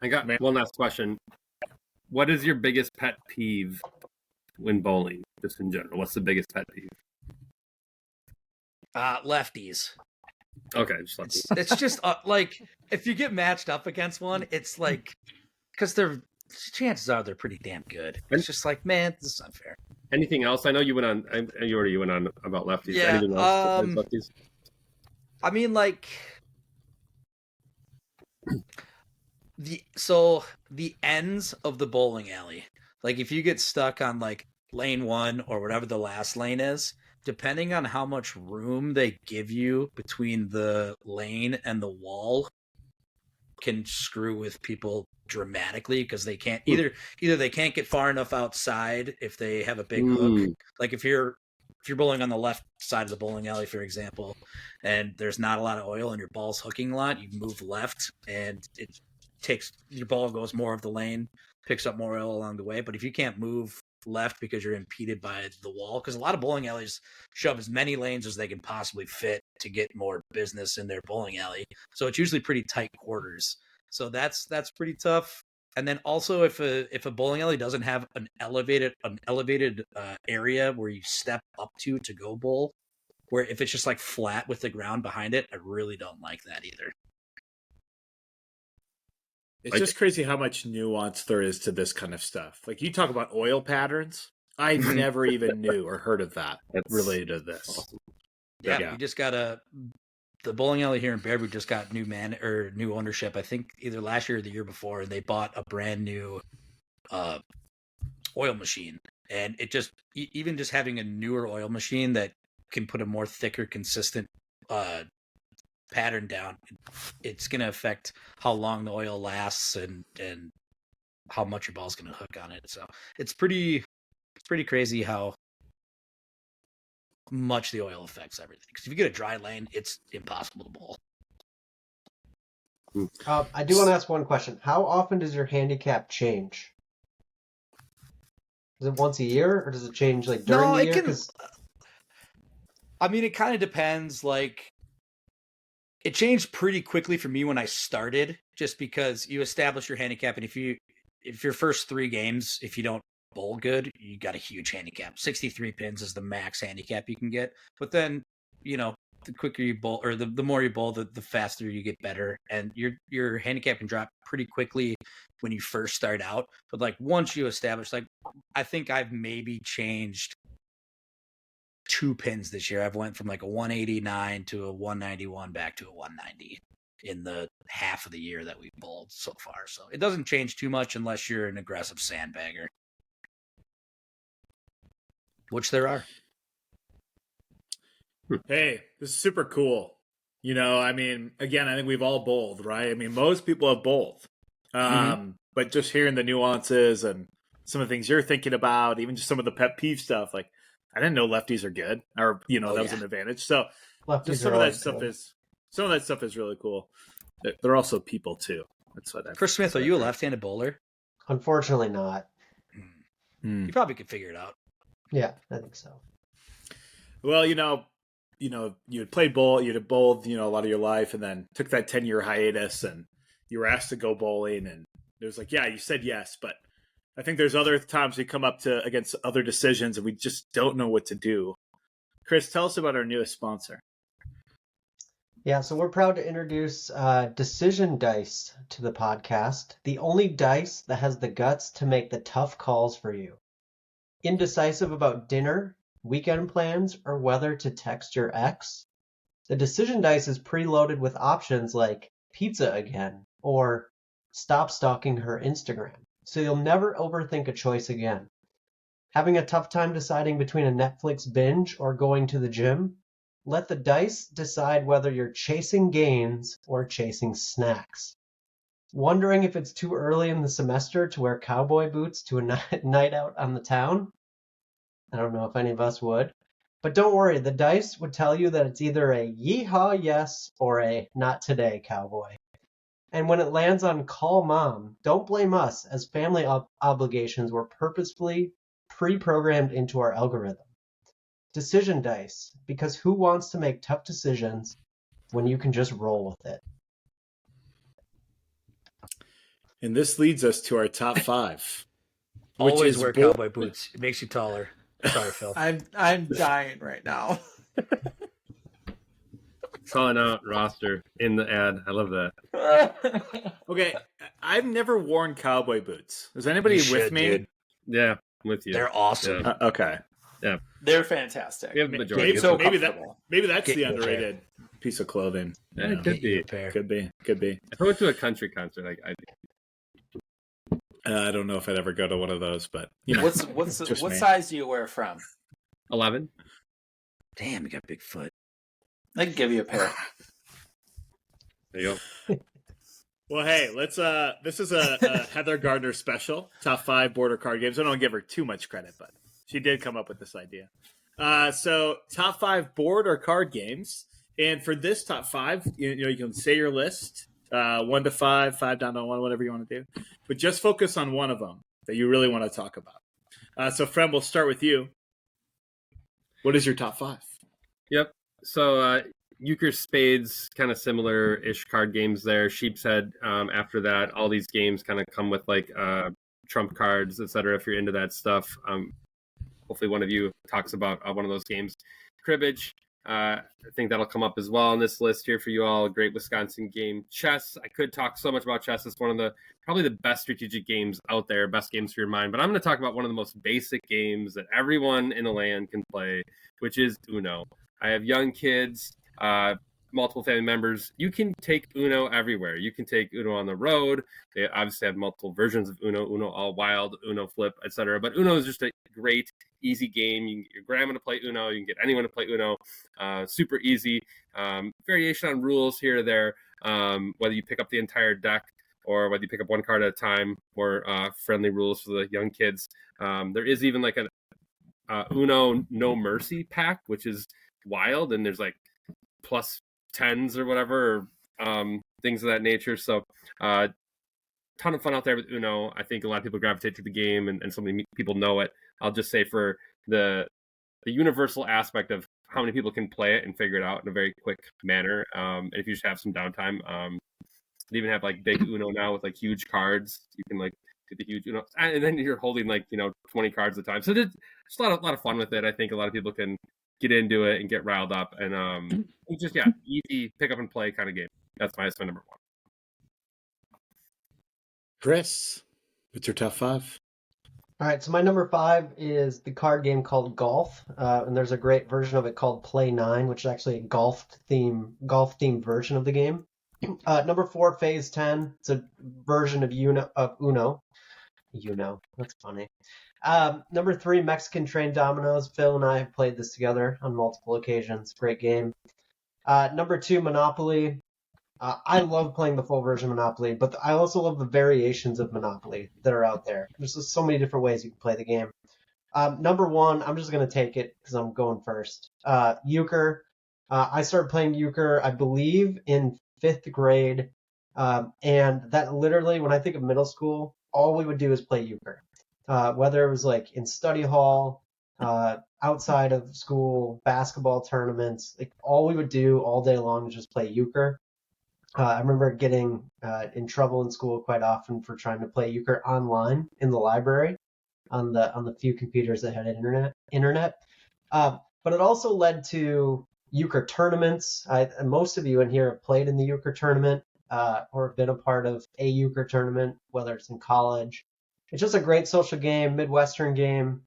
I got one last question. What is your biggest pet peeve when bowling, just in general? What's the biggest pet peeve? Lefties. Okay, just lefties. It's just like if you get matched up against one, it's like because chances are they're pretty damn good. It's just like, man, this is unfair. Anything else? I know you went on. You already went on about lefties. Yeah, Anything else besides lefties? I mean, like the ends of the bowling alley. Like if you get stuck on like lane 1 or whatever the last lane is, depending on how much room they give you between the lane and the wall, can screw with people dramatically because they can't either they can't get far enough outside if they have a big hook. Like if you're bowling on the left side of the bowling alley, for example, and there's not a lot of oil and your ball's hooking a lot, you move left and it takes your ball goes more of the lane, picks up more oil along the way. But if you can't move left because you're impeded by the wall, because a lot of bowling alleys shove as many lanes as they can possibly fit to get more business in their bowling alley, so it's usually pretty tight quarters. So that's pretty tough. And then also if a bowling alley doesn't have an elevated area where you step up to go bowl, where if it's just like flat with the ground behind it, I really don't like that either. It's just crazy how much nuance there is to this kind of stuff. Like you talk about oil patterns. I never even knew or heard of that related to this. Awesome. Yeah, we just got the bowling alley here in Bearwood just got new ownership. I think either last year or the year before, and they bought a brand new oil machine. And it just even just having a newer oil machine that can put a more thicker, consistent pattern down, it's going to affect how long the oil lasts and how much your ball's going to hook on it. So it's pretty crazy how much the oil affects everything. Because if you get a dry lane, it's impossible to bowl. I do want to ask one question. How often does your handicap change? Is it once a year, or does it change like during the year? I mean, it kind of depends. Like, it changed pretty quickly for me when I started, just because you establish your handicap, and if your first 3 games, if you don't bowl good, you got a huge handicap. 63 pins is the max handicap you can get. But then, the quicker you bowl, or the more you bowl, the faster you get better, and your handicap can drop pretty quickly when you first start out. But like once you establish, like I think I've maybe changed 2 pins this year. I've went from like a 189 to a 191 back to a 190 in the half of the year that we've bowled so far. So it doesn't change too much unless you're an aggressive sandbagger, which there are. Hey, this is super cool. I mean, again, I think we've all bowled, right? I mean, most people have bowled. But just hearing the nuances and some of the things you're thinking about, even just some of the pet peeve stuff, like I didn't know lefties are good, or that was an advantage. So just some of that stuff is really cool. They're also people too. That's what. Chris Smith, are you a left-handed bowler? Unfortunately, not. You probably could figure it out. Yeah, I think so. Well, you had played bowl, you'd have bowled, a lot of your life, and then took that 10-year hiatus, and you were asked to go bowling, and it was like, yeah, you said yes, but I think there's other times we come up against other decisions, and we just don't know what to do. Chris, tell us about our newest sponsor. Yeah, so we're proud to introduce Decision Dice to the podcast, the only dice that has the guts to make the tough calls for you. Indecisive about dinner, weekend plans, or whether to text your ex? The Decision Dice is preloaded with options like pizza again or stop stalking her Instagram, so you'll never overthink a choice again. Having a tough time deciding between a Netflix binge or going to the gym? Let the dice decide whether you're chasing gains or chasing snacks. Wondering if it's too early in the semester to wear cowboy boots to a night out on the town? I don't know if any of us would. But don't worry, the dice would tell you that it's either a yeehaw yes or a not today, cowboy. And when it lands on call mom, don't blame us, as family obligations were purposefully pre-programmed into our algorithm. Decision dice, because who wants to make tough decisions when you can just roll with it? And this leads us to our top 5. Always wear cowboy boots. It makes you taller. Sorry, Phil. I'm dying right now. Calling out roster in the ad. I love that. Okay, I've never worn cowboy boots. Is anybody with me? Dude. Yeah, I'm with you. They're awesome. Yeah. Okay. They're fantastic. We have the majority. Maybe that's Get the you a underrated piece of clothing. Yeah, You it know. could be. Could be. If I went to a country concert, I don't know if I'd ever go to one of those, but you know, What size do you wear from? 11. Damn, you got big foot. I can give you a pair. There you go. Well, hey, let's. This is a Heather Gardner special, top 5 border card games. I don't give her too much credit, but she did come up with this idea. So, top 5 board or card games, and for this top 5, you can say your list, 1 to 5, 5 down to 1, whatever you want to do, but just focus on one of them that you really want to talk about. So, Friend, we'll start with you. What is your top 5? Yep. So, Euchre Spades, kind of similar-ish card games there. Sheep's Head, after that. All these games kind of come with, like, trump cards, etc. if you're into that stuff. Hopefully one of you talks about one of those games. Cribbage, I think that'll come up as well on this list here for you all. A great Wisconsin game. Chess, I could talk so much about chess. It's one of probably the best strategic games out there, best games for your mind. But I'm going to talk about one of the most basic games that everyone in the land can play, which is Uno. I have young kids, multiple family members. You can take Uno everywhere. You can take Uno on the road. They obviously have multiple versions of Uno, Uno All Wild, Uno Flip, etc. But Uno is just a great, easy game. You can get your grandma to play Uno. You can get anyone to play Uno. Super easy. Variation on rules here or there, whether you pick up the entire deck or whether you pick up one card at a time, or friendly rules for the young kids. There is even like an Uno No Mercy pack, which is wild, and there's like plus 10s or whatever, or things of that nature. So ton of fun out there with Uno. I think a lot of people gravitate to the game, and so many people know it. I'll just say for the universal aspect of how many people can play it and figure it out in a very quick manner. And if you just have some downtime, they even have like big Uno now with like huge cards. You can like get the huge Uno, and then you're holding like 20 cards at a time. So there's just a lot of fun with it. I think a lot of people can get into it and get riled up, and it's just easy pick up and play kind of game. That's my number 1. Chris, what's your top 5? All right, so my number 5 is the card game called Golf, and there's a great version of it called Play 9, which is actually a golf-themed version of the game. Number 4, Phase 10. It's a version of Uno. That's funny. Number 3, Mexican Train Dominoes. Phil and I have played this together on multiple occasions. Great game. Number 2, Monopoly. I love playing the full version of Monopoly, but I also love the variations of Monopoly that are out there. There's just so many different ways you can play the game. Number 1, I'm just going to take it because I'm going first. Euchre. I started playing Euchre, I believe, in 5th grade. And that literally, when I think of middle school, all we would do is play Euchre. Whether it was like in study hall, outside of school, basketball tournaments, like all we would do all day long was just play Euchre. I remember getting in trouble in school quite often for trying to play Euchre online in the library on the few computers that had internet. But it also led to Euchre tournaments. Most of you in here have played in the Euchre tournament or been a part of a Euchre tournament, whether it's in college. It's just a great social game, Midwestern game.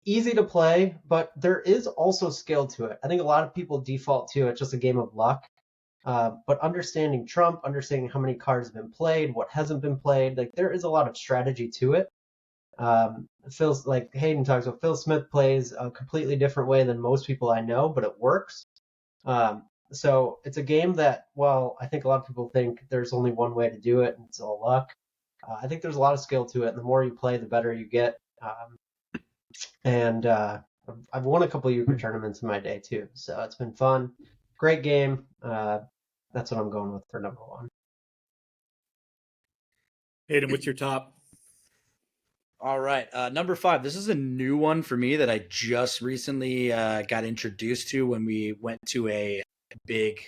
Easy to play, but there is also skill to it. I think a lot of people default to it just a game of luck. But understanding Trump, understanding how many cards have been played, what hasn't been played, like there is a lot of strategy to it. Phil's like Hayden talks about, Phil Smith plays a completely different way than most people I know, but it works. So it's a game that, while I think a lot of people think there's only one way to do it and it's all luck, I think there's a lot of skill to it. And the more you play, the better you get. And I've won a couple of euchre tournaments in my day too, so it's been fun. Great game. That's what I'm going with for number one. Hayden, what's your top? All right. Number 5. This is a new one for me that I just recently got introduced to when we went to a big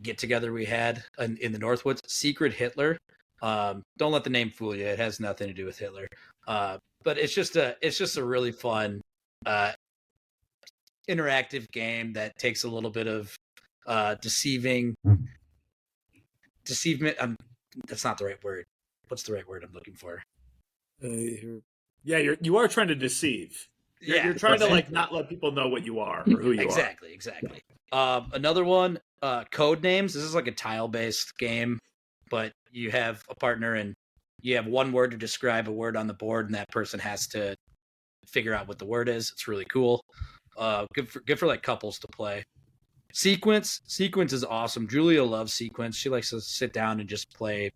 get together we had in the Northwoods. Secret Hitler. Don't let the name fool you. It has nothing to do with Hitler. But it's just a really fun interactive game that takes a little bit of deceivement. That's not the right word. What's the right word I'm looking for? You are trying to deceive. You're trying to like not let people know what you are or who you Exactly. Another one, Code Names. This is like a tile-based game, but you have a partner and you have one word to describe a word on the board, and that person has to figure out what the word is. It's really cool. Good for like couples to play. Sequence is awesome. Julia loves Sequence. She likes to sit down and just play.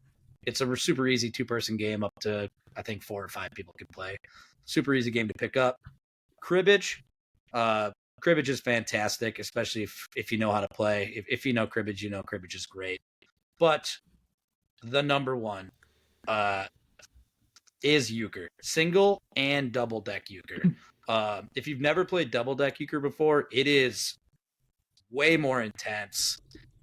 It's a super easy 2-person game up to, I think, 4 or 5 people can play. Super easy game to pick up. Cribbage. Cribbage is fantastic, especially if you know how to play. If you know cribbage, you know cribbage is great. But the number one is euchre. Single and double deck euchre. If you've never played double deck euchre before, it is way more intense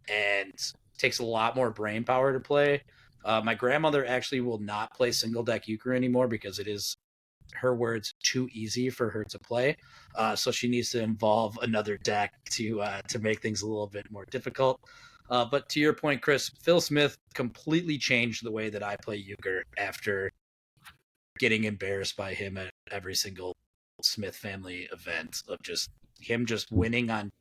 and takes a lot more brain power to play. My grandmother actually will not play single deck euchre anymore because it is, her words, too easy for her to play. So she needs to involve another deck to make things a little bit more difficult. But to your point, Chris, Phil Smith completely changed the way that I play euchre after getting embarrassed by him at every single Smith family event of just him just winning on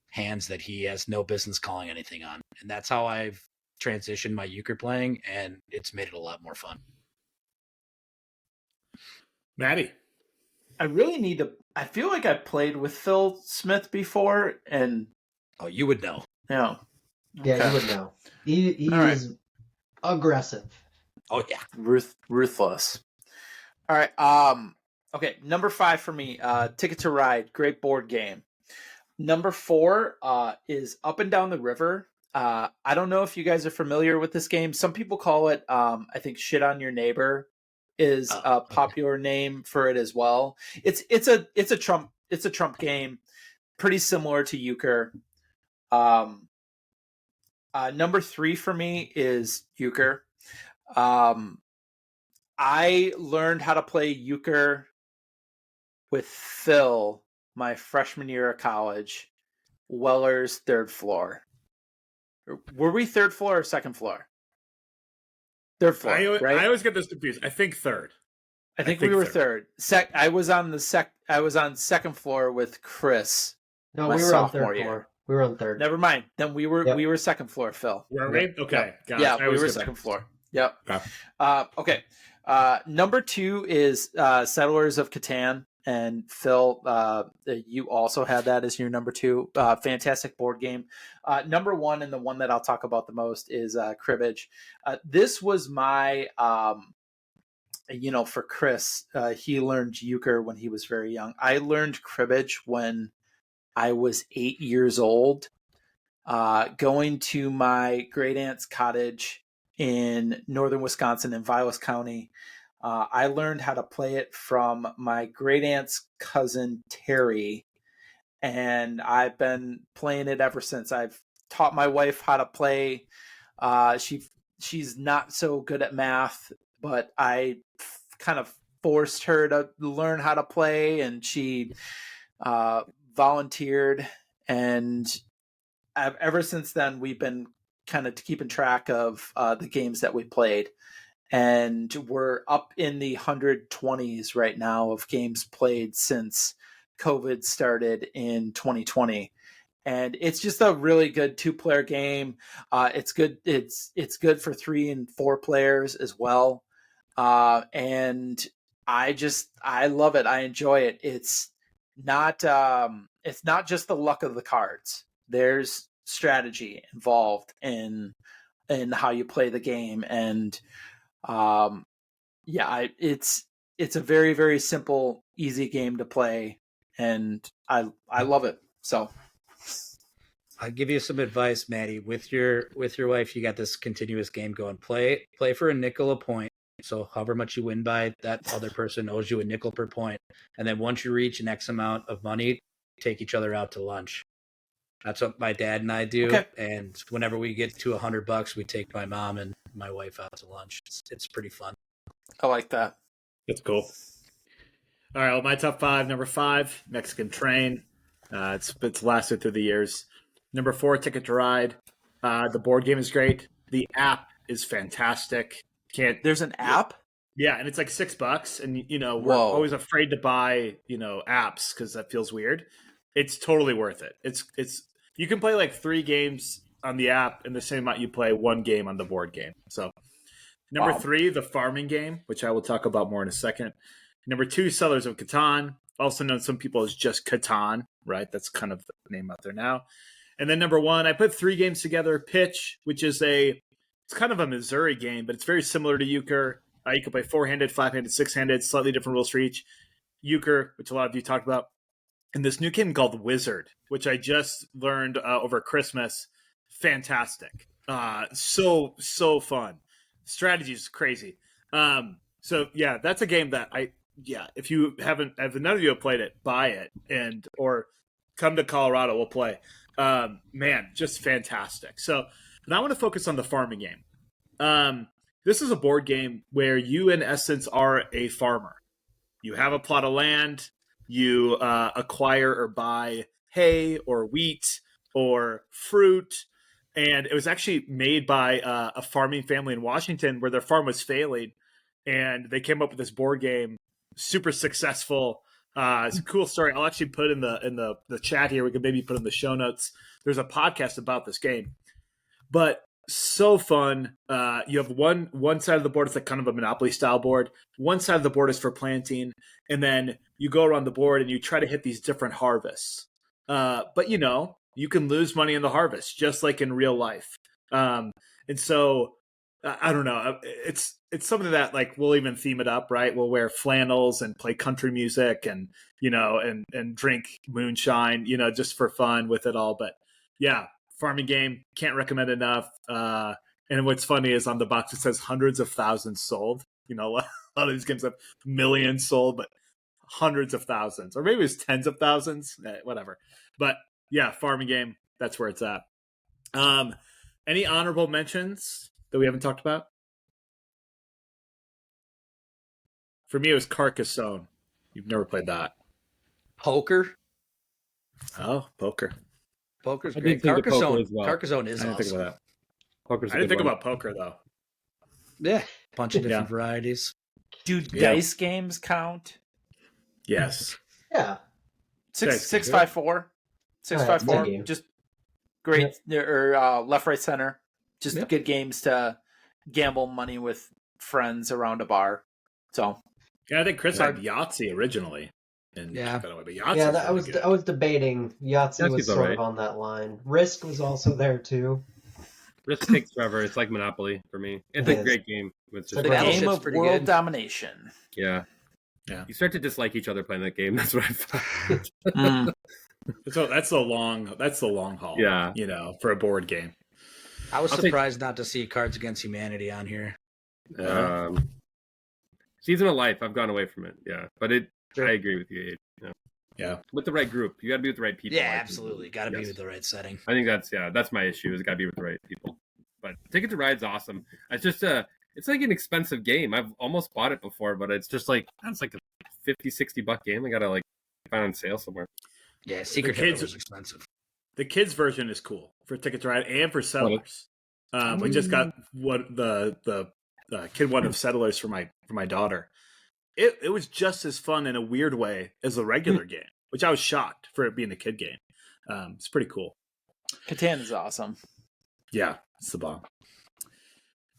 hands that he has no business calling anything on. And that's how I've transitioned my euchre playing, and it's made it a lot more fun. Maddie. I really need to. I feel like I played with Phil Smith before, and you would know. Yeah, yeah, you would know. He is aggressive. Oh yeah, ruthless. All right. Okay. Number 5 for me. Ticket to Ride. Great board game. Number 4 is Up and Down the River. I don't know if you guys are familiar with this game. Some people call it, I think, Shit on Your Neighbor is a popular name for it as well. It's a trump game, pretty similar to euchre. Number 3 for me is euchre. I learned how to play euchre with Phil my freshman year of college. Weller's third floor. Were we third floor or second floor? Third floor, right? I always get this confused. I think third. I think we were third. I was on second floor with Chris. No, we were on third floor. We were on third. Never mind. Then we were second floor, Phil. Were we? Okay. Yep. Yeah, we were second floor. Yep. Okay. Number 2 is Settlers of Catan. And Phil, you also had that as your number 2. Fantastic board game. Number 1, and the one that I'll talk about the most, is cribbage. This was my, for Chris, he learned euchre when he was very young. I learned cribbage when I was 8 years old, going to my great aunt's cottage in northern Wisconsin in Vilas County. I learned how to play it from my great aunt's cousin, Terry, and I've been playing it ever since. I've taught my wife how to play. She's not so good at math, but I kind of forced her to learn how to play, and she volunteered. And ever since then, we've been kind of keeping track of the games that we played. And we're up in the 120s right now of games played since COVID started in 2020. And it's just a really good 2-player game. It's good. It's good for 3 and 4 players as well. And I love it. I enjoy it. It's not just the luck of the cards. There's strategy involved in how you play the game. And it's it's a very, very simple, easy game to play, and I love it. So I'll give you some advice, Maddie. With your wife, you got this continuous game going. Play for a nickel a point. So however much you win by, that other person owes you a nickel per point. And then once you reach an X amount of money, take each other out to lunch. That's what my dad and I do. Okay. And whenever we get to $100, we take my mom and my wife out to lunch. It's pretty fun. I like that. That's cool. All right, well, my top 5. Number 5, Mexican Train. It's lasted through the years. Number 4, Ticket to Ride. The board game is great. The app is fantastic. There's an app? Yeah, and it's like $6, and we're Whoa. always afraid to buy apps because that feels weird. It's totally worth it. It's you can play like 3 games on the app in the same amount you play 1 game on the board game. So number 3, the farming game, which I will talk about more in a second. Number 2, Settlers of Catan, also known some people as just Catan, right? That's kind of the name out there now. And then number 1, I put 3 games together. Pitch, which is it's kind of a Missouri game, but it's very similar to euchre. You can play 4-handed, 5-handed, 6-handed, slightly different rules for each. Euchre, which a lot of you talked about. And this new game called Wizard, which I just learned over Christmas. Fantastic. So fun. Strategy is crazy. So yeah, that's a game that if you haven't, if none of you have played it, buy it or come to Colorado, we'll play. Man, just fantastic. So, and I want to focus on the farming game. This is a board game where you, in essence, are a farmer. You have a plot of land. You acquire or buy hay or wheat or fruit. And it was actually made by a farming family in Washington where their farm was failing. And they came up with this board game, super successful. It's a cool story. I'll actually put in the chat here. We can maybe put in the show notes. There's a podcast about this game. But so fun. You have one side of the board is like kind of a Monopoly style board. One side of the board is for planting, and then you go around the board and you try to hit these different harvests. But you can lose money in the harvest, just like in real life. And so I don't know. It's something that like we'll even theme it up, right? We'll wear flannels and play country music and and drink moonshine, just for fun with it all. But yeah. Farming game, can't recommend enough. And what's funny is on the box it says hundreds of thousands sold. A lot of these games have millions sold, but hundreds of thousands, or maybe it's tens of thousands, whatever. But yeah, farming game, that's where it's at. Any honorable mentions that we haven't talked about? For me, it was Carcassonne. You've never played that. Poker. Oh, poker. Poker's I great. did think of poker as well. Carcassonne is I didn't awesome. think about that. Poker's a I didn't good think one. about poker though. Yeah, bunch of different Yeah. varieties. Do Yeah. dice games count? Yes. Yeah. Six Dice. five four. Oh, yeah, 654. good game. Just great or left, right, center. Just Yep. good games to gamble money with friends around a bar. So Yeah, I think Chris had Yahtzee originally. And Yeah. but Yahtzee's Yeah, really I was debating. Yahtzee was Yahtzee's sort alright. of on that line. Risk was also there too. Risk takes forever. It's like Monopoly for me. It's It a is. great game. It's the just The game battleship's of pretty world good. domination. yeah. Yeah. You start to dislike each other playing that game. That's what I found. Mm. So that's the long haul. Yeah. For a board game. I was I'll take- surprised not to see Cards Against Humanity on here. Season of Life. I've gone away from it. Yeah, but I agree with you, Abe. Yeah. With the right group, you got to be with the right people. Yeah, I think. absolutely. Got to be Yes. with the right setting. I think that's my issue. Is got to be with the right people. But Ticket to Ride's awesome. It's just it's like an expensive game. I've almost bought it before, but it's just like it's like a $50-$60 game. I gotta like find on sale somewhere. Yeah, Secret kids- Hitler was expensive. The kids version is cool for Ticket to Ride and for Settlers. We just got the kid one of Settlers for my daughter. It was just as fun in a weird way as the regular game, which I was shocked for it being a kid game. It's pretty cool. Catan is awesome. Yeah, it's the bomb.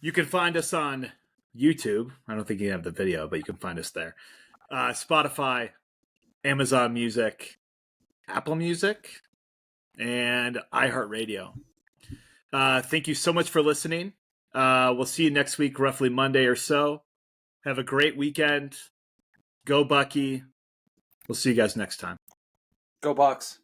You can find us on YouTube. I don't think you have the video, but you can find us there. Spotify, Amazon Music, Apple Music, and iHeartRadio. Thank you so much for listening. We'll see you next week, roughly Monday or so. Have a great weekend. Go Bucky. We'll see you guys next time. Go Bucks.